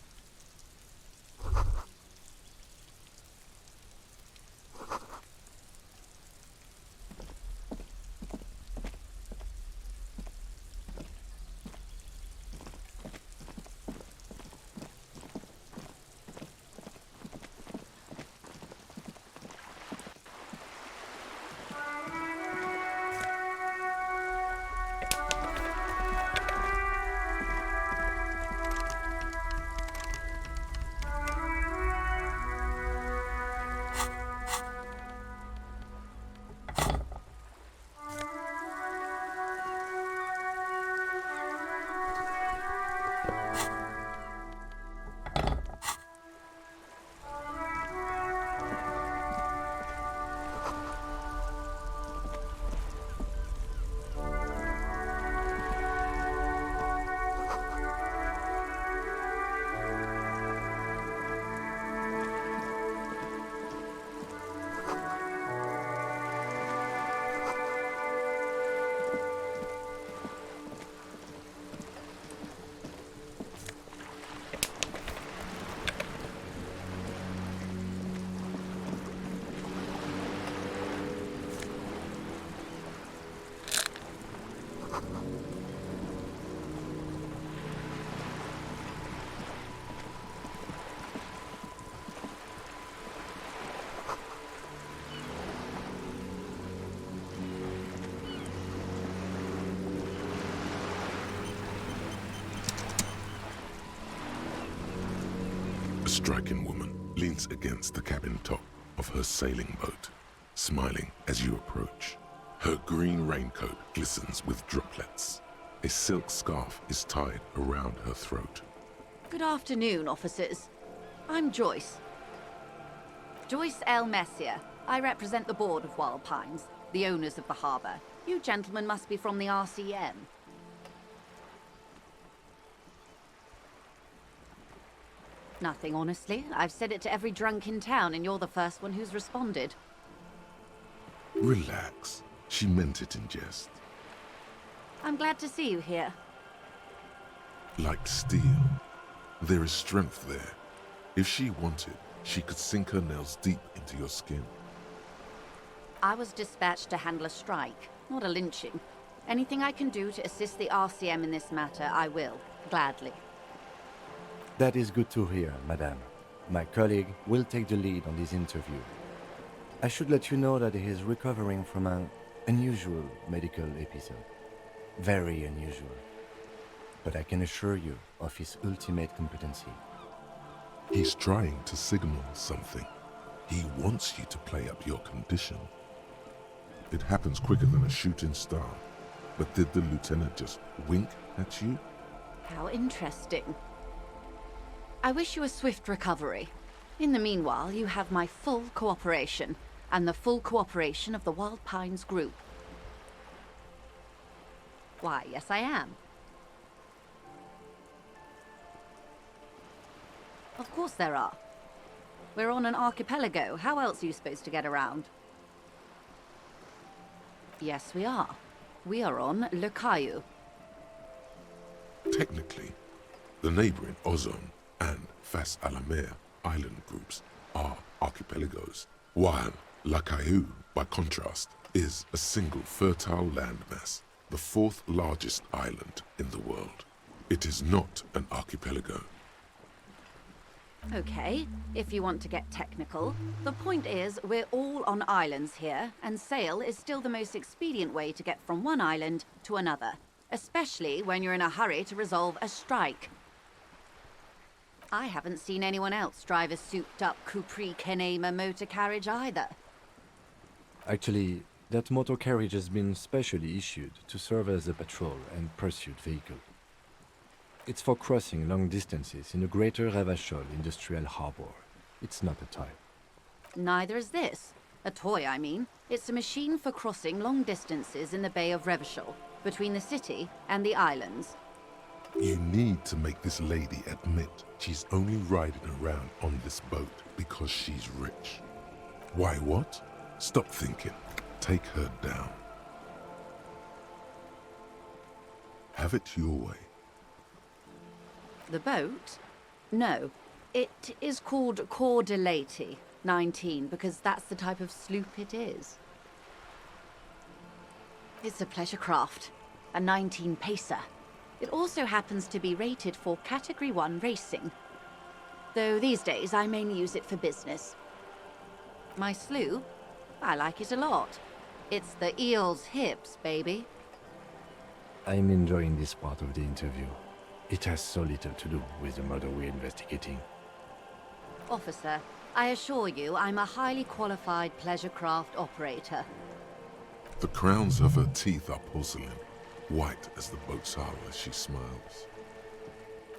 A striking woman leans against the cabin top of her sailing boat, smiling as you approach. Her green raincoat glistens with droplets. A silk scarf is tied around her throat. Good afternoon, officers. I'm Joyce. Joyce L. Messier. I represent the board of Wild Pines, the owners of the harbour. You gentlemen must be from the RCM. Nothing, honestly. I've said it to every drunk in town, and you're the first one who's responded. Relax. She meant it in jest. I'm glad to see you here. Like steel. There is strength there. If she wanted, she could sink her nails deep into your skin. I was dispatched to handle a strike, not a lynching. Anything I can do to assist the RCM in this matter, I will, gladly. That is good to hear, madame. My colleague will take the lead on this interview. I should let you know that he is recovering from an unusual medical episode. Very unusual. But I can assure you of his ultimate competency. He's trying to signal something. He wants you to play up your condition. It happens quicker than a shooting star. But did the lieutenant just wink at you? How interesting. I wish you a swift recovery. In the meanwhile, you have my full cooperation, and the full cooperation of the Wild Pines group. Why, yes I am. Of course there are. We're on an archipelago. How else are you supposed to get around? Yes, we are. We are on Le Caillou. Technically, the neighboring Ozone and Fas a la Mer island groups are archipelagos, while La Caillou, by contrast, is a single fertile landmass, the fourth largest island in the world. It is not an archipelago. Okay, if you want to get technical, the point is we're all on islands here, and sail is still the most expedient way to get from one island to another, especially when you're in a hurry to resolve a strike. I haven't seen anyone else drive a souped-up Capri Kenema motor carriage either. Actually, that motor carriage has been specially issued to serve as a patrol and pursuit vehicle. It's for crossing long distances in the greater Revachol industrial harbor. It's not a toy. Neither is this. A toy, I mean. It's a machine for crossing long distances in the Bay of Revachol, between the city and the islands. You need to make this lady admit she's only riding around on this boat because she's rich. Why what? Stop thinking. Take her down. Have it your way. The boat? No. It is called Cor de Leyte 19 because that's the type of sloop it is. It's a pleasure craft, a 19 pacer. It also happens to be rated for Category 1 racing, though these days I mainly use it for business. My sloop? I like it a lot. It's the eel's hips, baby. I'm enjoying this part of the interview. It has so little to do with the murder we're investigating. Officer, I assure you I'm a highly qualified pleasure craft operator. The crowns of her teeth are porcelain, white as the boat's hull as she smiles.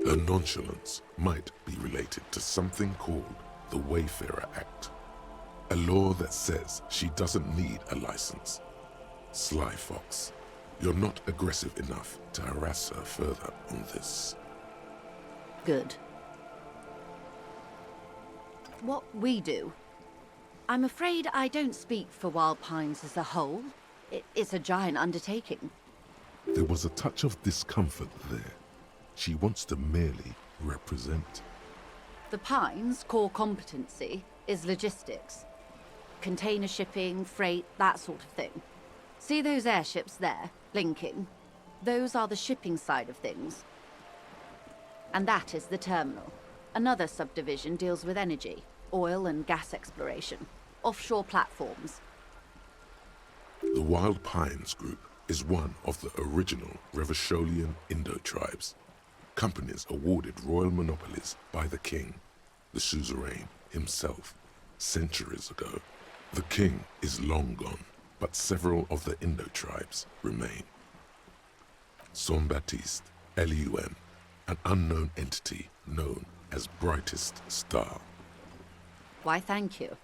Her nonchalance might be related to something called the Wayfarer Act, a law that says she doesn't need a license. Sly fox, you're not aggressive enough to harass her further on this. Good. What we do? I'm afraid I don't speak for Wild Pines as a whole. It's a giant undertaking. There was a touch of discomfort there. She wants to merely represent. The Pines' core competency is logistics. Container shipping, freight, that sort of thing. See those airships there, blinking? Those are the shipping side of things. And that is the terminal. Another subdivision deals with energy, oil and gas exploration, offshore platforms. The Wild Pines Group is one of the original Revacholian Indo-tribes. Companies awarded royal monopolies by the king, the suzerain himself, centuries ago. The king is long gone, but several of the Indo-tribes remain. Saint-Baptiste, Elysium, an unknown entity known as Brightest Star. Why, thank you.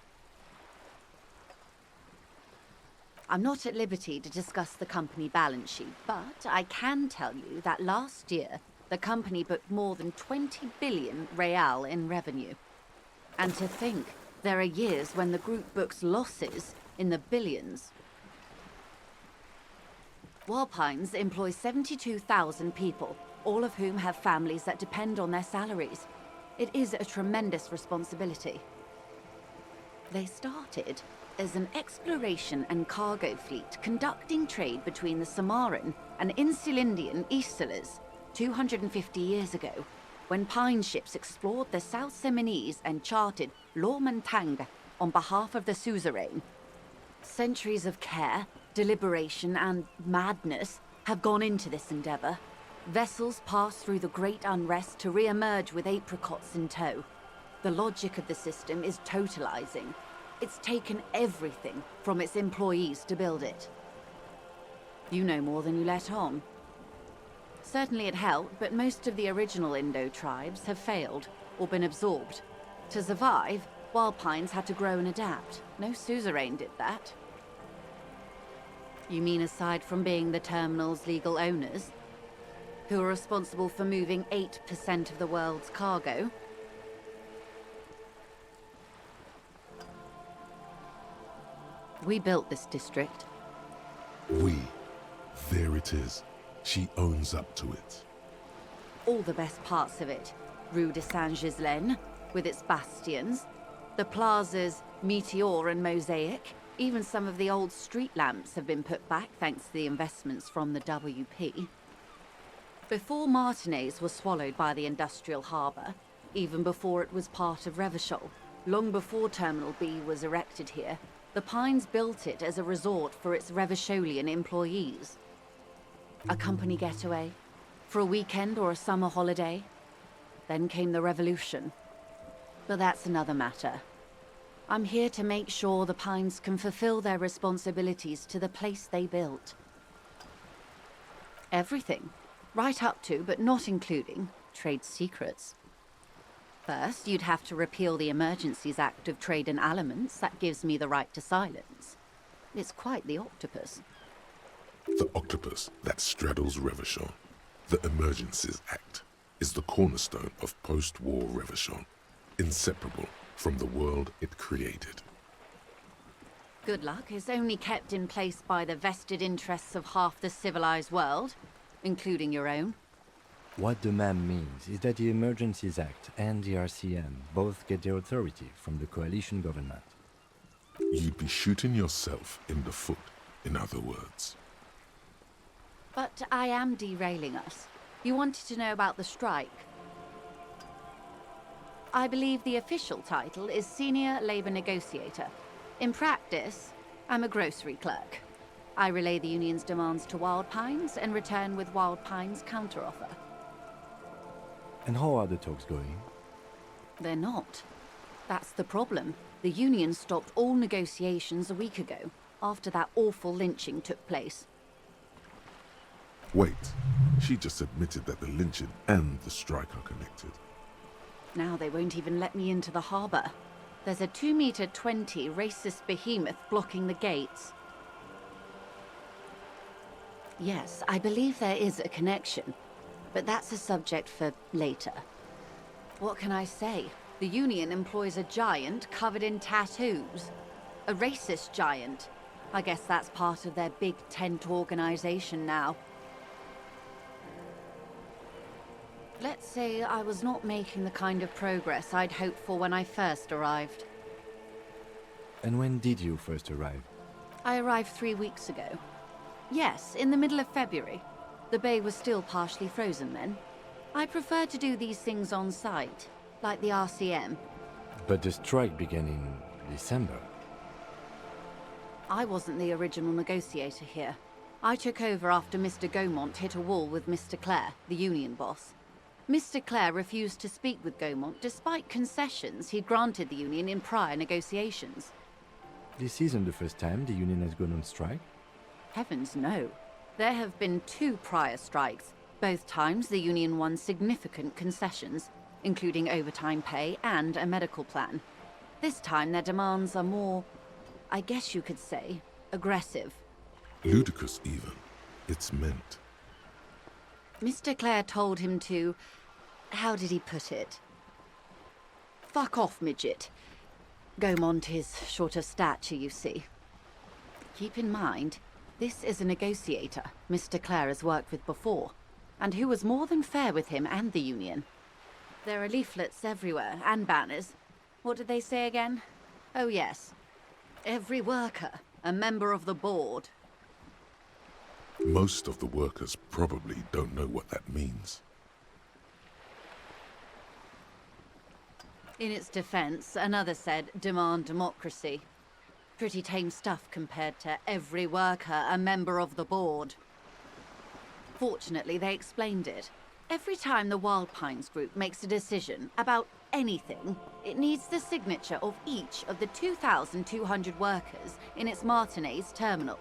I'm not at liberty to discuss the company balance sheet, but I can tell you that last year, the company booked more than 20 billion real in revenue. And to think, there are years when the group books losses in the billions. Wild Pines employs 72,000 people, all of whom have families that depend on their salaries. It is a tremendous responsibility. They started as an exploration and cargo fleet conducting trade between the Samaran and Insulindian Isolas 250 years ago, when Pine ships explored the South Seminese and charted Lomantang on behalf of the suzerain. Centuries of care, deliberation, and madness have gone into this endeavor. Vessels pass through the great unrest to re-emerge with apricots in tow. The logic of the system is totalizing. It's taken everything from its employees to build it. You know more than you let on. Certainly it helped, but most of the original Indo tribes have failed or been absorbed. To survive, Wild Pines had to grow and adapt. No suzerain did that. You mean aside from being the terminal's legal owners, who are responsible for moving 8% of the world's cargo? We built this district. We. There it is. She owns up to it. All the best parts of it. Rue de Saint-Ghislain, with its bastions. The plazas Meteor and Mosaic. Even some of the old street lamps have been put back thanks to the investments from the WP. Before Martinez was swallowed by the industrial harbour, even before it was part of Revachol, long before Terminal B was erected here, the Pines built it as a resort for its Revacholian employees. A company getaway, for a weekend or a summer holiday. Then came the revolution. But that's another matter. I'm here to make sure the Pines can fulfill their responsibilities to the place they built. Everything. Right up to, but not including, trade secrets. First, you'd have to repeal the Emergencies Act of Trade and Aliments that gives me the right to silence. It's quite the octopus. The octopus that straddles Revachol, the Emergencies Act, is the cornerstone of post-war Revachol, inseparable from the world it created. Good luck is only kept in place by the vested interests of half the civilized world, including your own. What the ma'am means is that the Emergencies Act and the RCM both get their authority from the coalition government. You'd be shooting yourself in the foot, in other words. But I am derailing us. You wanted to know about the strike. I believe the official title is Senior Labour Negotiator. In practice, I'm a grocery clerk. I relay the union's demands to Wild Pines and return with Wild Pines' counteroffer. And how are the talks going? They're not. That's the problem. The union stopped all negotiations a week ago, after that awful lynching took place. Wait, she just admitted that the lynching and the strike are connected. Now they won't even let me into the harbour. There's a 2-meter-20 racist behemoth blocking the gates. Yes, I believe there is a connection, but that's a subject for later. What can I say? The union employs a giant covered in tattoos. A racist giant. I guess that's part of their big tent organization now. Let's say I was not making the kind of progress I'd hoped for when I first arrived. And when did you first arrive? I arrived 3 weeks ago. Yes, in the middle of February. The bay was still partially frozen then. I prefer to do these things on site, like the RCM. But the strike began in December. I wasn't the original negotiator here. I took over after Mr. Gaumont hit a wall with Mr. Clare, the union boss. Mr. Clare refused to speak with Gaumont despite concessions he'd granted the union in prior negotiations. This isn't the first time the union has gone on strike. Heavens no. There have been 2 prior strikes. Both times the union won significant concessions, including overtime pay and a medical plan. This time their demands are more, I guess you could say, aggressive. Ludicrous even. It's meant. Mr. Clare told him to... how did he put it? Fuck off, midget. Gaumont is short of stature, you see. Keep in mind, this is a negotiator Mr. Clare has worked with before, and who was more than fair with him and the union. There are leaflets everywhere, and banners. What did they say again? Oh yes. Every worker, a member of the board. Most of the workers probably don't know what that means. In its defense, another said, demand democracy. Pretty tame stuff compared to every worker, a member of the board. Fortunately, they explained it. Every time the Wild Pines group makes a decision about anything, it needs the signature of each of the 2,200 workers in its Martinez terminal.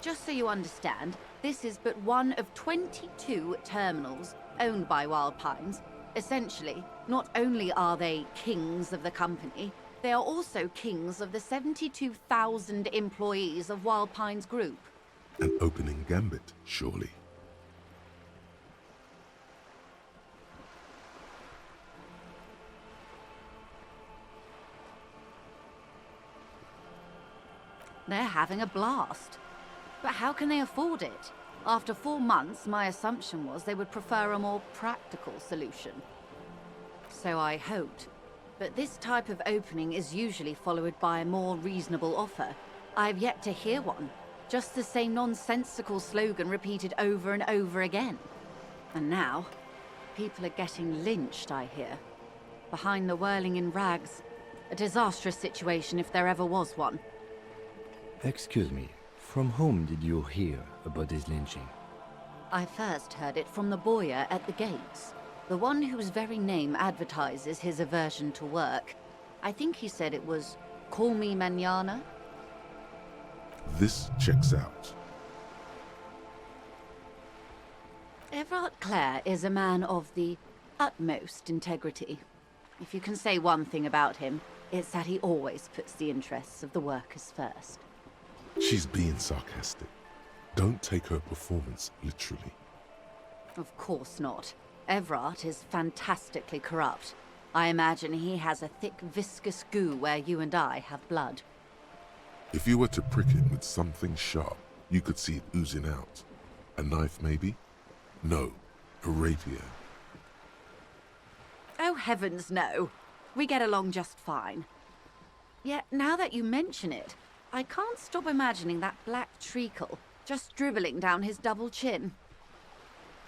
Just so you understand, this is but one of 22 terminals owned by Wild Pines. Essentially, not only are they kings of the company, they are also kings of the 72,000 employees of Wild Pines Group. An opening gambit, surely. They're having a blast. But how can they afford it? After 4 months, my assumption was they would prefer a more practical solution. So I hoped. But this type of opening is usually followed by a more reasonable offer. I've yet to hear one. Just the same nonsensical slogan repeated over and over again. And now, people are getting lynched, I hear. Behind the whirling in rags. A disastrous situation if there ever was one. Excuse me, from whom did you hear about this lynching? I first heard it from the boyer at the gates. The one whose very name advertises his aversion to work. I think he said it was, "Call me mañana." This checks out. Everard Clare is a man of the utmost integrity. If you can say one thing about him, it's that he always puts the interests of the workers first. She's being sarcastic. Don't take her performance literally. Of course not. Everard is fantastically corrupt. I imagine he has a thick, viscous goo where you and I have blood. If you were to prick it with something sharp, you could see it oozing out. A knife, maybe? No, a rapier. Oh, heavens no. We get along just fine. Yet, now that you mention it, I can't stop imagining that black treacle just dribbling down his double chin.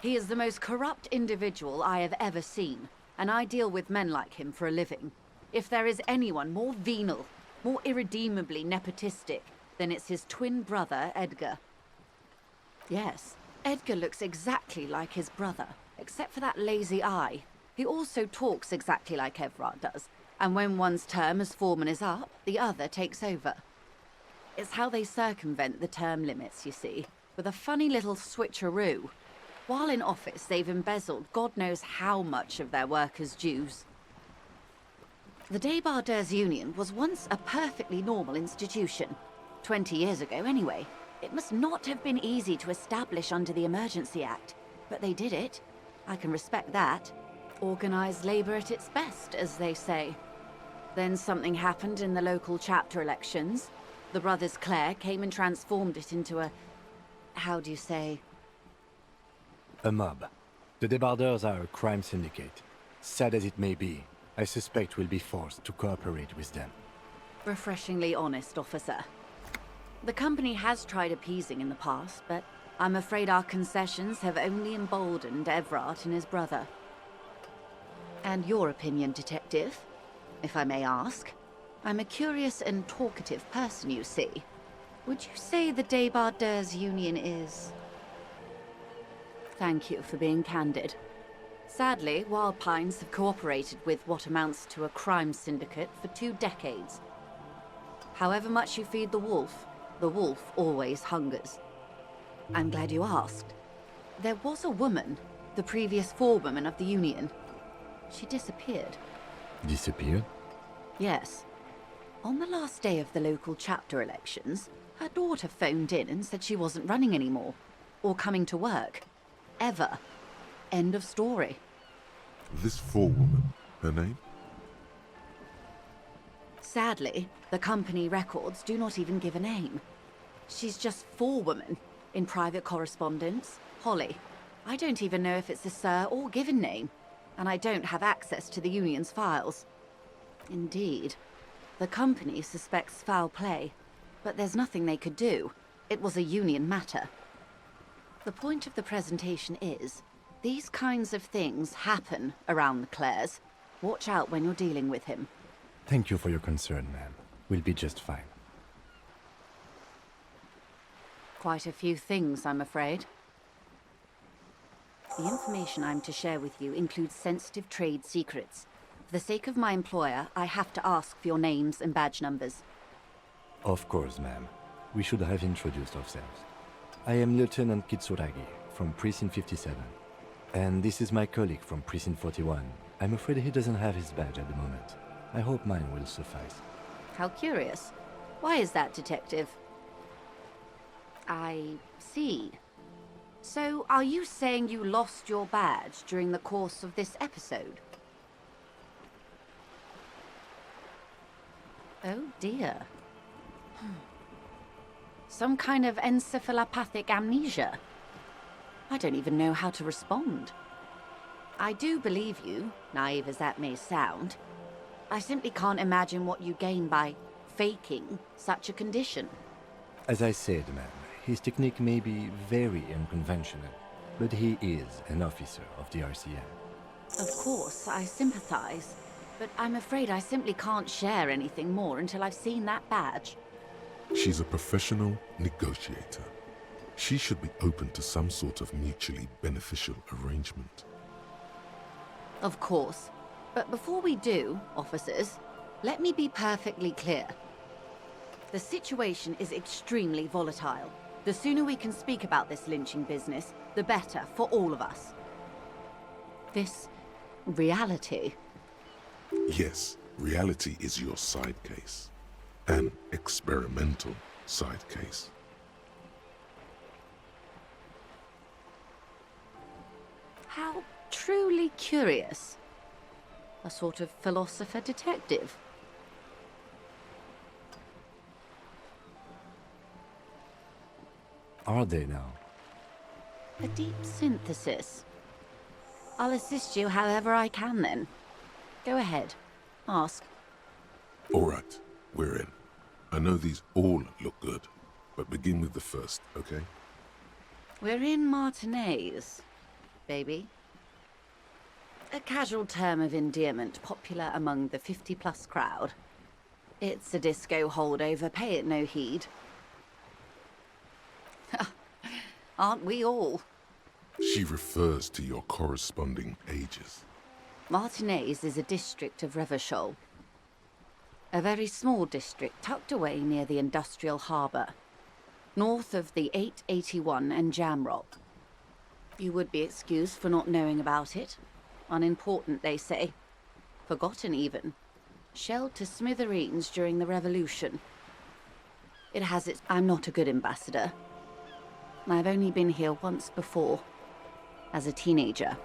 He is the most corrupt individual I have ever seen, and I deal with men like him for a living. If there is anyone more venal, more irredeemably nepotistic, then it's his twin brother, Edgar. Yes, Edgar looks exactly like his brother, except for that lazy eye. He also talks exactly like Everard does, and when one's term as foreman is up, the other takes over. It's how they circumvent the term limits, you see, with a funny little switcheroo. While in office, they've embezzled God knows how much of their workers' dues. The Débardeurs Union was once a perfectly normal institution. 20 years ago, anyway. It must not have been easy to establish under the Emergency Act, but they did it. I can respect that. Organised labour at its best, as they say. Then something happened in the local chapter elections. The brothers Clare came and transformed it into a... how do you say? A mob. The Débardeurs are a crime syndicate. Sad as it may be, I suspect we'll be forced to cooperate with them. Refreshingly honest, officer. The company has tried appeasing in the past, but I'm afraid our concessions have only emboldened Everard and his brother. And your opinion, detective, if I may ask? I'm a curious and talkative person, you see. Would you say the Débardeurs Union is... Thank you for being candid. Sadly, Wild Pines have cooperated with what amounts to a crime syndicate for 2 decades. However much you feed the wolf always hungers. I'm glad you asked. There was a woman, the previous forewoman of the Union. She disappeared. Disappeared? Yes. On the last day of the local chapter elections, her daughter phoned in and said she wasn't running anymore, or coming to work. Ever. End of story. This forewoman, her name? Sadly, the company records do not even give a name. She's just forewoman in private correspondence, Holly. I don't even know if it's a sir or given name, and I don't have access to the union's files. Indeed. The company suspects foul play, but there's nothing they could do. It was a union matter. The point of the presentation is, these kinds of things happen around the Clares. Watch out when you're dealing with him. Thank you for your concern, ma'am. We'll be just fine. Quite a few things, I'm afraid. The information I'm to share with you includes sensitive trade secrets. For the sake of my employer, I have to ask for your names and badge numbers. Of course, ma'am. We should have introduced ourselves. I am Lieutenant Kitsuragi, from Precinct 57. And this is my colleague from Precinct 41. I'm afraid he doesn't have his badge at the moment. I hope mine will suffice. How curious. Why is that, Detective? I see. So, are you saying you lost your badge during the course of this episode? Oh dear. Some kind of encephalopathic amnesia? I don't even know how to respond. I do believe you, naive as that may sound. I simply can't imagine what you gain by faking such a condition. As I said, ma'am, his technique may be very unconventional, but he is an officer of the RCM. Of course, I sympathize, but I'm afraid I simply can't share anything more until I've seen that badge. She's a professional negotiator. She should be open to some sort of mutually beneficial arrangement. Of course. But before we do, officers, let me be perfectly clear. The situation is extremely volatile. The sooner we can speak about this lynching business, the better for all of us. This reality. Yes, reality is your side case. An experimental side case. How truly curious. A sort of philosopher detective. Are they now? A deep synthesis. I'll assist you however I can then. Go ahead. Ask. All right, we're in. I know these all look good, but begin with the first, okay? We're in Martinez, baby. A casual term of endearment popular among the 50-plus crowd. It's a disco holdover, pay it no heed. Aren't we all? She refers to your corresponding ages. Martinez is a district of Revachol. A very small district tucked away near the industrial harbour, north of the 881 and Jamrock. You would be excused for not knowing about it. Unimportant, they say. Forgotten, even. Shelled to smithereens during the Revolution. It has its... I'm not a good ambassador. I've only been here once before, as a teenager.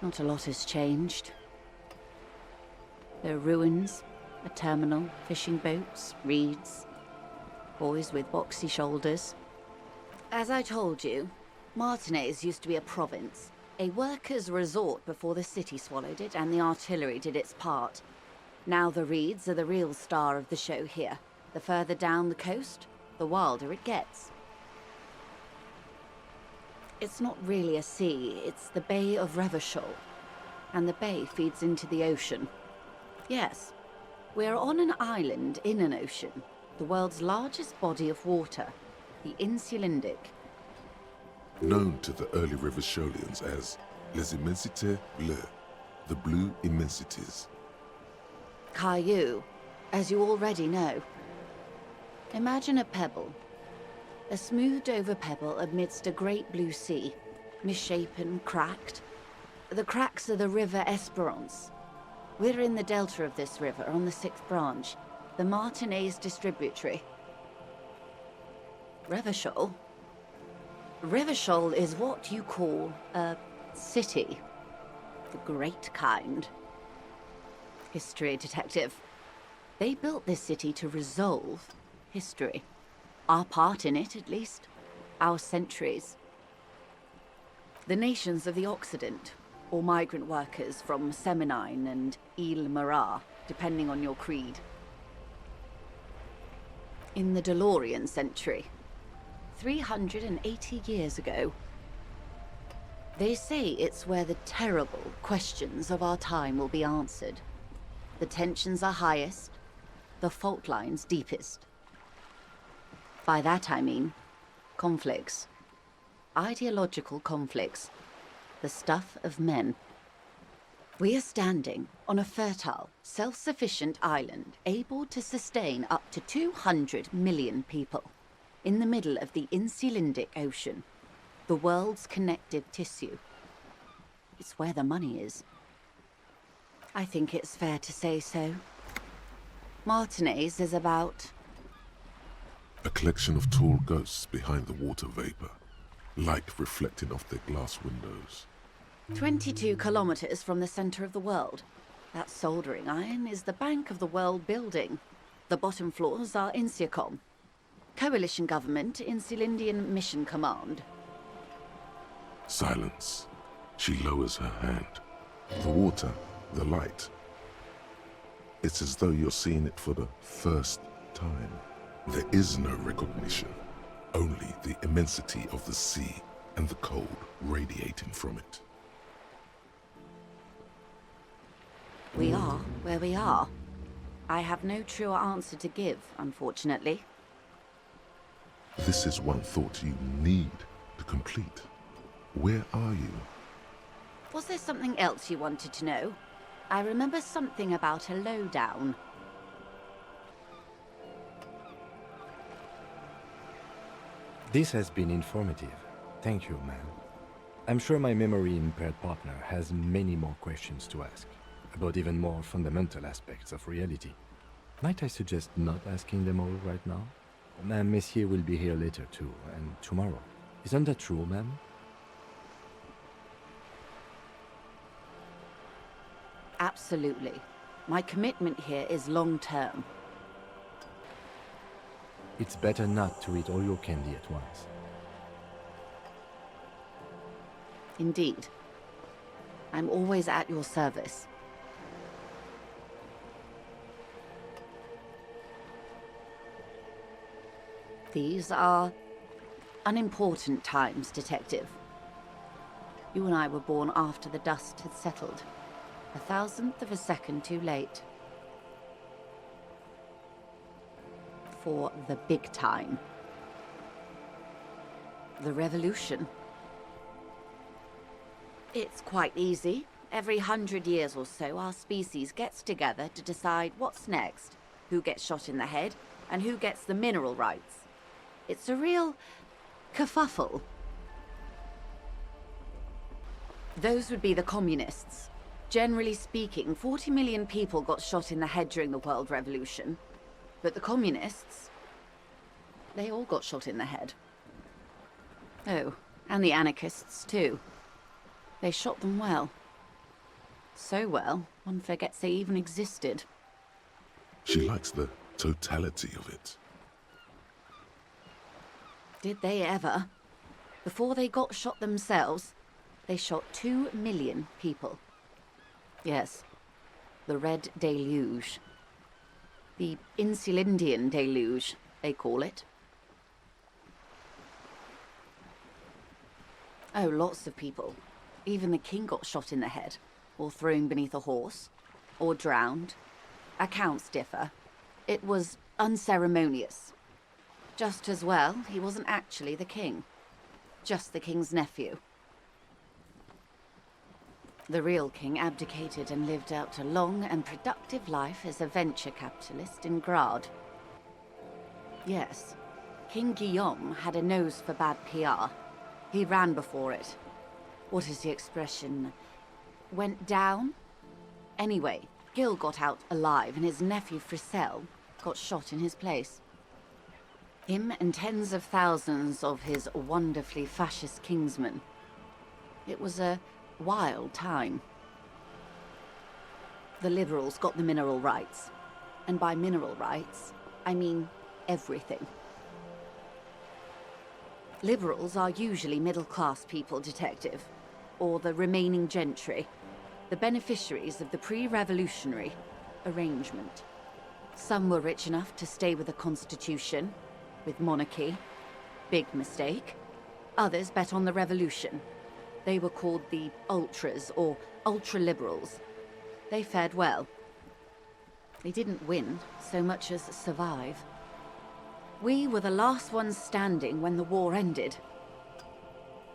Not a lot has changed. There are ruins, a terminal, fishing boats, reeds, boys with boxy shoulders. As I told you, Martinez used to be a province, a workers' resort before the city swallowed it and the artillery did its part. Now the reeds are the real star of the show here. The further down the coast, the wilder it gets. It's not really a sea, it's the Bay of Revachol, and the bay feeds into the ocean. Yes, we're on an island in an ocean, the world's largest body of water, the Insulindic. Known to the early Revacholians as Les Immensités Bleues, the Blue Immensities. Caillou, as you already know. Imagine a pebble. A smoothed-over pebble amidst a great blue sea, misshapen, cracked. The cracks are the River Esperance. We're in the delta of this river on the 6th branch, the Martinez distributary. Revachol? Revachol is what you call a city. The great kind. History detective. They built this city to resolve history. Our part in it, at least. Our centuries. The nations of the Occident, or migrant workers from Seminine and Ile Marat, depending on your creed. In the DeLorean century, 380 years ago. They say it's where the terrible questions of our time will be answered. The tensions are highest, the fault lines deepest. By that I mean conflicts. Ideological conflicts. The stuff of men. We are standing on a fertile, self-sufficient island able to sustain up to 200 million people in the middle of the Insulindic Ocean, the world's connective tissue. It's where the money is. I think it's fair to say so. Martinez is about... A collection of tall ghosts behind the water vapor, light reflecting off their glass windows. 22 kilometers from the center of the world. That soldering iron is the bank of the world building. The bottom floors are Insiacom. Coalition government in Cylindian Mission Command. Silence. She lowers her hand. The water, the light. It's as though you're seeing it for the first time. There is no recognition, only the immensity of the sea and the cold radiating from it. We are where we are. I have no truer answer to give, unfortunately. This is one thought you need to complete. Where are you? Was there something else you wanted to know? I remember something about a lowdown. This has been informative. Thank you, ma'am. I'm sure my memory-impaired partner has many more questions to ask, about even more fundamental aspects of reality. Might I suggest not asking them all right now? Ma'am, Messier will be here later too, and tomorrow. Isn't that true, ma'am? Absolutely. My commitment here is long-term. It's better not to eat all your candy at once. Indeed. I'm always at your service. These are unimportant times, Detective. You and I were born after the dust had settled. 1,000th of a second too late. For the big time. The revolution. It's quite easy. Every 100 years or so, our species gets together to decide what's next, who gets shot in the head, and who gets the mineral rights. It's a real kerfuffle. Those would be the communists. Generally speaking, 40 million people got shot in the head during the World Revolution. But the communists, they all got shot in the head. Oh, and the anarchists too. They shot them well. So well, one forgets they even existed. She likes the totality of it. Did they ever? Before they got shot themselves, they shot 2 million people. Yes, the Red Deluge. The Insulindian Deluge, they call it. Oh, lots of people. Even the king got shot in the head, or thrown beneath a horse, or drowned. Accounts differ. It was unceremonious. Just as well, he wasn't actually the king. Just the king's nephew. The real king abdicated and lived out a long and productive life as a venture capitalist in Grad. Yes, King Guillaume had a nose for bad PR. He ran before it. What is the expression? Went down? Anyway, Gil got out alive and his nephew Frissel got shot in his place. Him and tens of thousands of his wonderfully fascist kingsmen. It was a wild time. The liberals got the mineral rights. And by mineral rights, I mean everything. Liberals are usually middle-class people, Detective. Or the remaining gentry. The beneficiaries of the pre-revolutionary arrangement. Some were rich enough to stay with the Constitution, with monarchy. Big mistake. Others bet on the revolution. They were called the ultras, or ultra-liberals. They fared well. They didn't win so much as survive. We were the last ones standing when the war ended.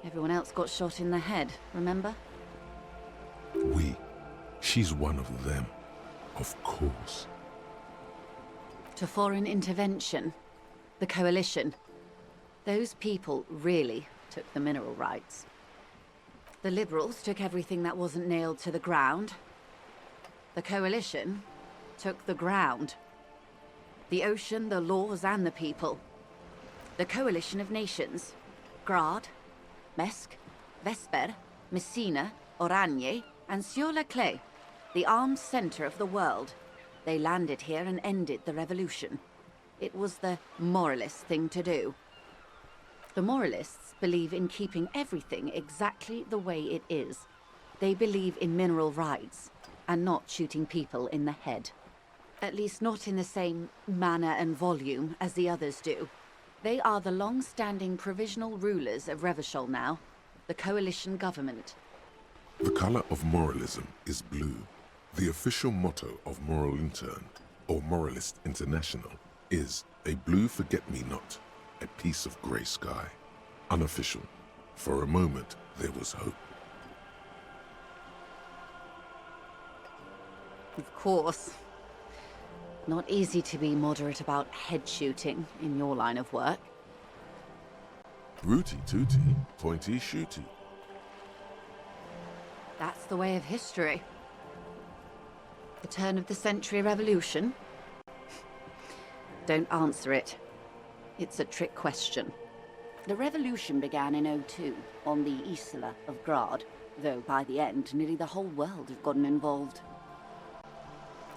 Everyone else got shot in the head, remember? We. She's one of them. Of course. To foreign intervention. The coalition. Those people really took the mineral rights. The liberals took everything that wasn't nailed to the ground. The coalition took the ground. The ocean, the laws, and the people. The coalition of nations. Grad, Mesk, Vesper, Messina, Oranje, and Sur-le-Clay. The armed center of the world. They landed here and ended the revolution. It was the moralist thing to do. The moralists believe in keeping everything exactly the way it is. They believe in mineral rights and not shooting people in the head. At least not in the same manner and volume as the others do. They are the long-standing provisional rulers of Revachol now, the coalition government. The color of moralism is blue. The official motto of Moral Intern, or Moralist International, is a blue forget-me-not, a piece of grey sky. Unofficial. For a moment, there was hope. Of course. Not easy to be moderate about head shooting in your line of work. Rooty tooty, pointy shooty. That's the way of history. The turn of the century revolution? Don't answer it. It's a trick question. The revolution began in '02 on the Isla of Grad, though by the end nearly the whole world had gotten involved.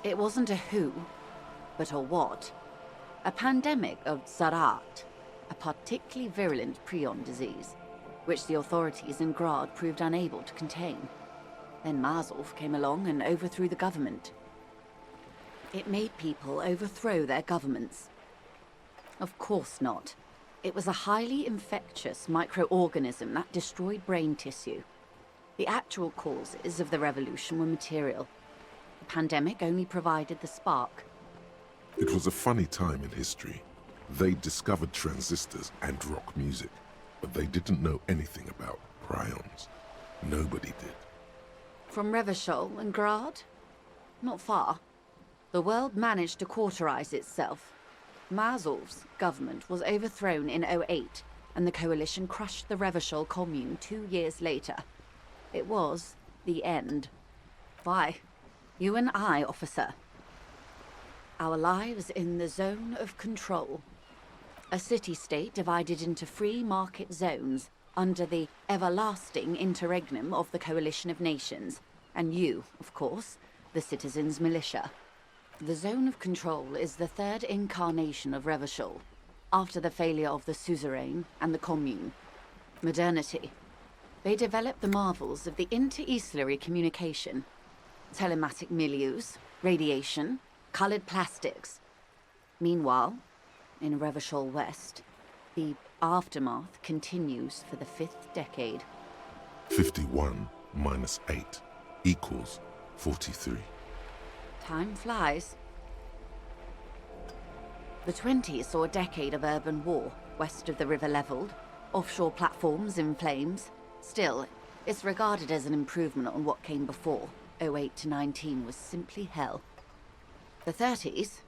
It wasn't a who, but a what. A pandemic of Zarat, a particularly virulent prion disease, which the authorities in Grad proved unable to contain. Then Mazov came along and overthrew the government. It made people overthrow their governments. Of course not. It was a highly infectious microorganism that destroyed brain tissue. The actual causes of the revolution were material. The pandemic only provided the spark. It was a funny time in history. They discovered transistors and rock music, but they didn't know anything about prions. Nobody did. From Revachol and Grad? Not far. The world managed to cauterize itself. Mazov's government was overthrown in '08, and the coalition crushed the Revachol commune 2 years later. It was the end. Why? You and I, officer. Our lives in the zone of control. A city-state divided into free market zones under the everlasting interregnum of the coalition of nations. And you, of course, the citizens' militia. The zone of control is the third incarnation of Revachol, after the failure of the suzerain and the commune. Modernity. They developed the marvels of the inter-islary communication. Telematic milieus, radiation, colored plastics. Meanwhile, in Revachol West, the aftermath continues for the 5th decade. 51 minus 8 equals 43. Time flies. The 20s saw a decade of urban war, west of the river leveled, offshore platforms in flames. Still, it's regarded as an improvement on what came before. '08 to '19 was simply hell. The 30s?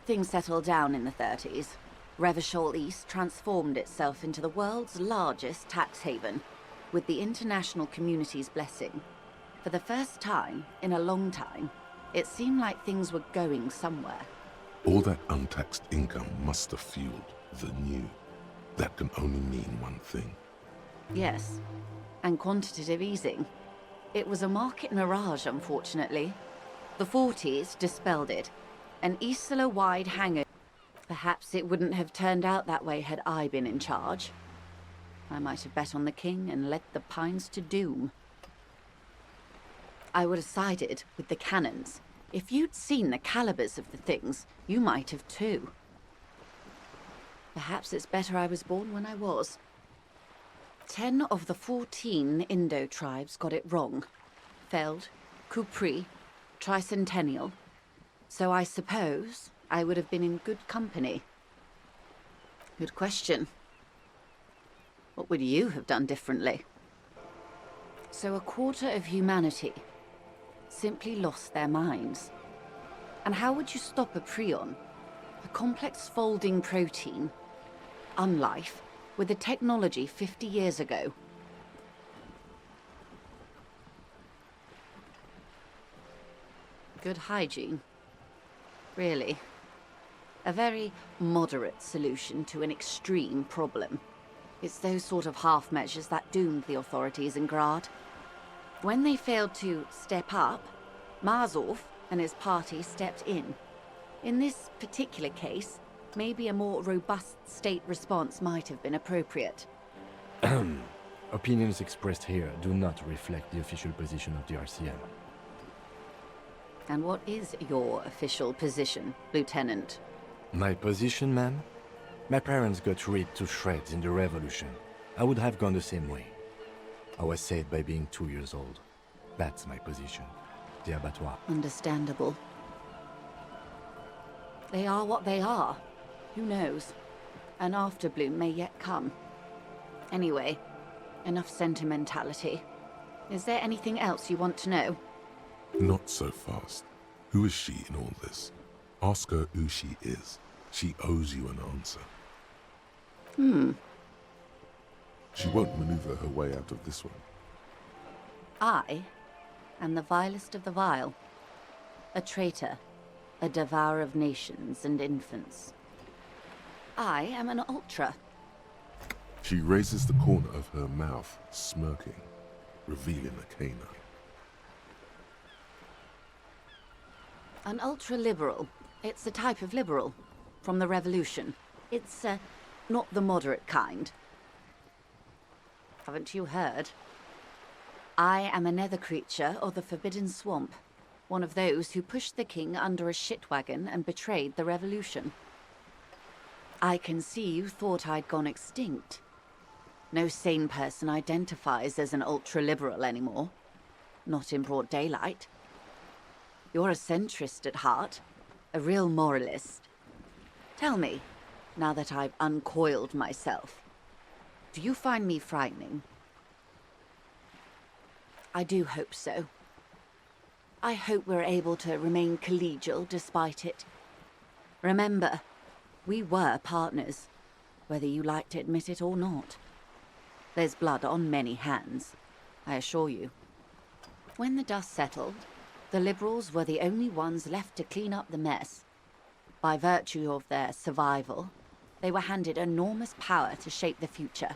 Things settled down in the 30s. Revachol East transformed itself into the world's largest tax haven, with the international community's blessing. For the first time in a long time, it seemed like things were going somewhere. All that untaxed income must have fueled the new. That can only mean one thing. Yes, and quantitative easing. It was a market mirage, unfortunately. The 40s dispelled it. An Isla-wide hangover. Perhaps it wouldn't have turned out that way had I been in charge. I might have bet on the king and led the Pines to doom. I would have sided with the cannons. If you'd seen the calibers of the things, you might have too. Perhaps it's better I was born when I was. 10 of the 14 Indo tribes got it wrong. Feld, Kupri, Tricentennial. So I suppose I would have been in good company. Good question. What would you have done differently? So a quarter of humanity simply lost their minds. And how would you stop a prion, a complex folding protein, unlife, with the technology 50 years ago? Good hygiene. Really. A very moderate solution to an extreme problem. It's those sort of half measures that doomed the authorities in Grad. When they failed to step up, Mazov and his party stepped in. In this particular case, Maybe a more robust state response might have been appropriate. Opinions expressed here do not reflect the official position of the RCM. And what is your official position, Lieutenant? My position, ma'am? My parents got ripped to shreds in the revolution. I would have gone the same way. I was saved by being 2 years old. That's my position. The abattoir. Understandable. They are what they are. Who knows? An afterbloom may yet come. Anyway, enough sentimentality. Is there anything else you want to know? Not so fast. Who is she in all this? Ask her who she is. She owes you an answer. She won't maneuver her way out of this one. I am the vilest of the vile. A traitor. A devourer of nations and infants. I am an ultra. She raises the corner of her mouth, smirking, revealing a canine. An ultra-liberal. It's a type of liberal. From the revolution. It's, not the moderate kind. Haven't you heard? I am a nether creature of the Forbidden Swamp. One of those who pushed the king under a shit wagon and betrayed the revolution. I can see you thought I'd gone extinct. No sane person identifies as an ultra-liberal anymore. Not in broad daylight. You're a centrist at heart. A real moralist. Tell me, now that I've uncoiled myself, do you find me frightening? I do hope so. I hope we're able to remain collegial despite it. Remember, we were partners, whether you like to admit it or not. There's blood on many hands, I assure you. When the dust settled, the Liberals were the only ones left to clean up the mess. By virtue of their survival, they were handed enormous power to shape the future.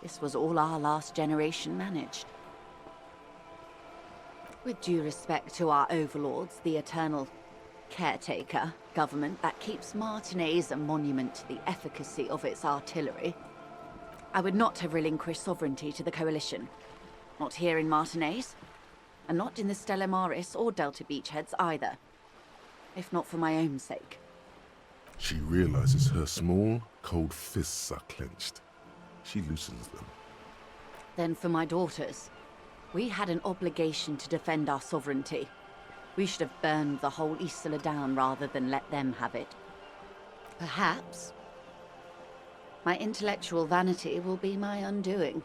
This was all our last generation managed. With due respect to our overlords, the eternal caretaker government that keeps Martinez a monument to the efficacy of its artillery, I would not have relinquished sovereignty to the Coalition. Not here in Martinez, and not in the Stella Maris or Delta Beachheads either. If not for my own sake. She realizes her small, cold fists are clenched. She loosens them. Then for my daughters. We had an obligation to defend our sovereignty. We should have burned the whole Isla down rather than let them have it. Perhaps my intellectual vanity will be my undoing.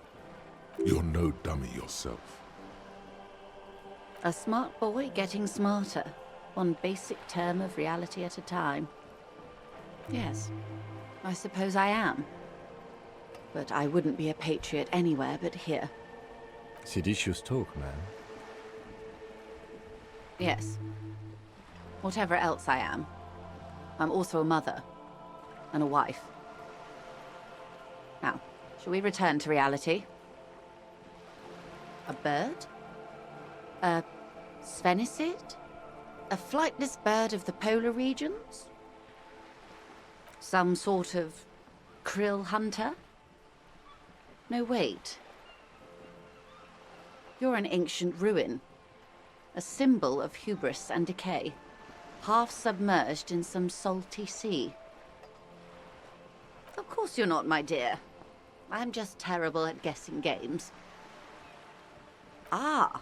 You're no dummy yourself. A smart boy getting smarter, one basic term of reality at a time. Yes, I suppose I am. But I wouldn't be a patriot anywhere but here. Seditious talk, man. Yes. Whatever else I am, I'm also a mother. And a wife. Now, shall we return to reality? A bird? A sphenicid? A flightless bird of the polar regions? Some sort of krill hunter? No, wait. You're an ancient ruin. A symbol of hubris and decay. Half submerged in some salty sea. Of course you're not, my dear. I'm just terrible at guessing games. Ah!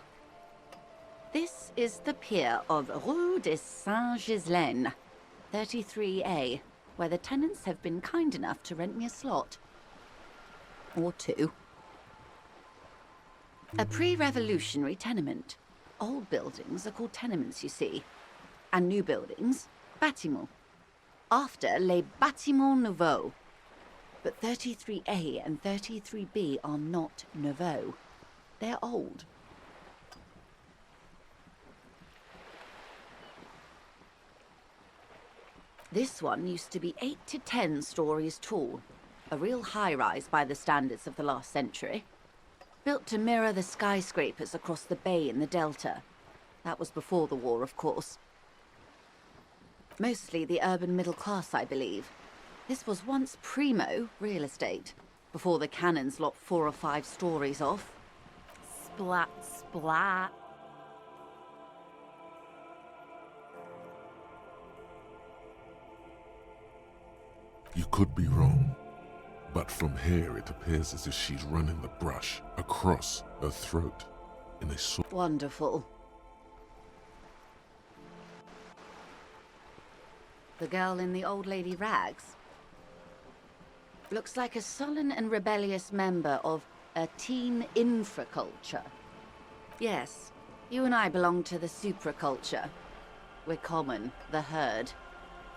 This is the pier of Rue de Saint-Ghislaine, 33A, where the tenants have been kind enough to rent me a slot. Or two. A pre-revolutionary tenement. Old buildings are called tenements, you see. And new buildings, bâtiments. After, les bâtiments nouveaux. But 33A and 33B are not nouveaux. They're old. This one used to be 8 to 10 stories tall. A real high-rise by the standards of the last century. Built to mirror the skyscrapers across the bay in the Delta. That was before the war, of course. Mostly the urban middle class, I believe. This was once primo real estate, before the cannons lopped 4 or 5 stories off. Splat, splat. You could be wrong, but from here it appears as if she's running the brush across her throat in a sort. Wonderful. The girl in the old lady rags looks like a sullen and rebellious member of a teen infraculture. Yes, you and I belong to the supraculture. We're common, the herd.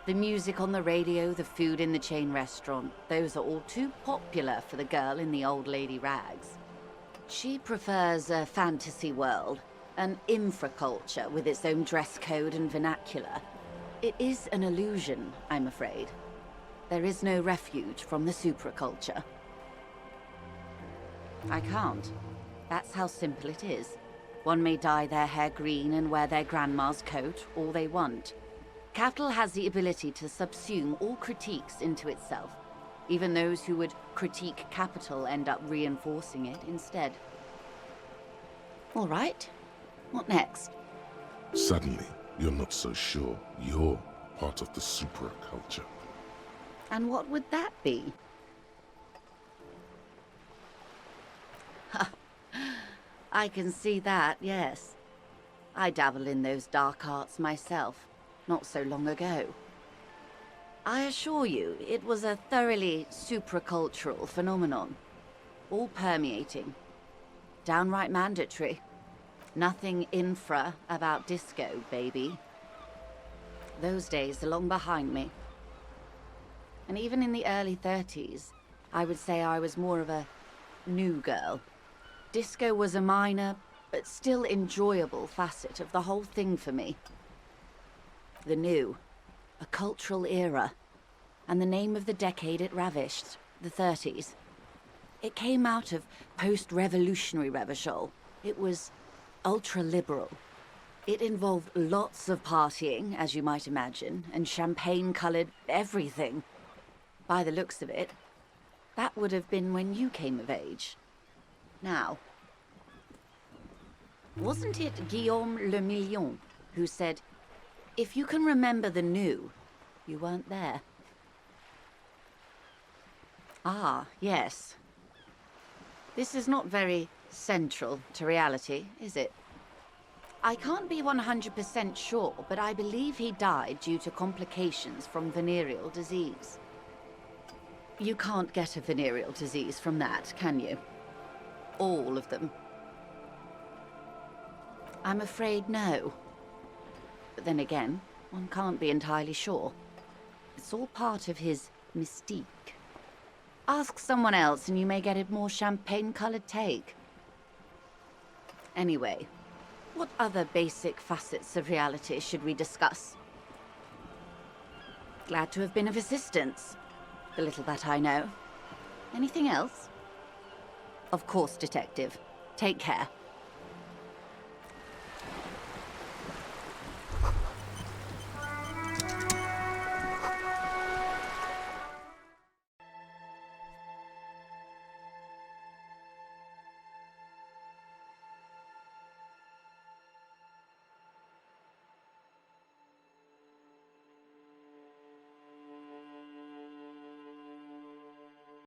The music on the radio, the food in the chain restaurant, those are all too popular for the girl in the old lady rags. She prefers a fantasy world, an infraculture with its own dress code and vernacular. It is an illusion, I'm afraid. There is no refuge from the supraculture. I can't. That's how simple it is. One may dye their hair green and wear their grandma's coat all they want. Capital has the ability to subsume all critiques into itself. Even those who would critique capital end up reinforcing it instead. All right. What next? Suddenly, you're not so sure you're part of the supraculture. And what would that be? I can see that, yes. I dabble in those dark arts myself, not so long ago. I assure you, it was a thoroughly supracultural phenomenon. All permeating. Downright mandatory. Nothing infra about disco, baby. Those days are long behind me. And even in the early 30s, I would say I was more of a new girl. Disco was a minor, but still enjoyable facet of the whole thing for me. The new, a cultural era, and the name of the decade it ravished, the 30s. It came out of post-revolutionary Revachol. It was ultra-liberal. It involved lots of partying, as you might imagine, and champagne-colored everything. By the looks of it, that would have been when you came of age. Now, wasn't it Guillaume Le Million who said, if you can remember the new, you weren't there? Ah, yes. This is not very central to reality, is it? I can't be 100% sure, but I believe he died due to complications from venereal disease. You can't get a venereal disease from that, can you? All of them. I'm afraid no. But then again, one can't be entirely sure. It's all part of his mystique. Ask someone else and you may get a more champagne-colored take. Anyway, what other basic facets of reality should we discuss? Glad to have been of assistance. The little that I know. Anything else? Of course, Detective. Take care.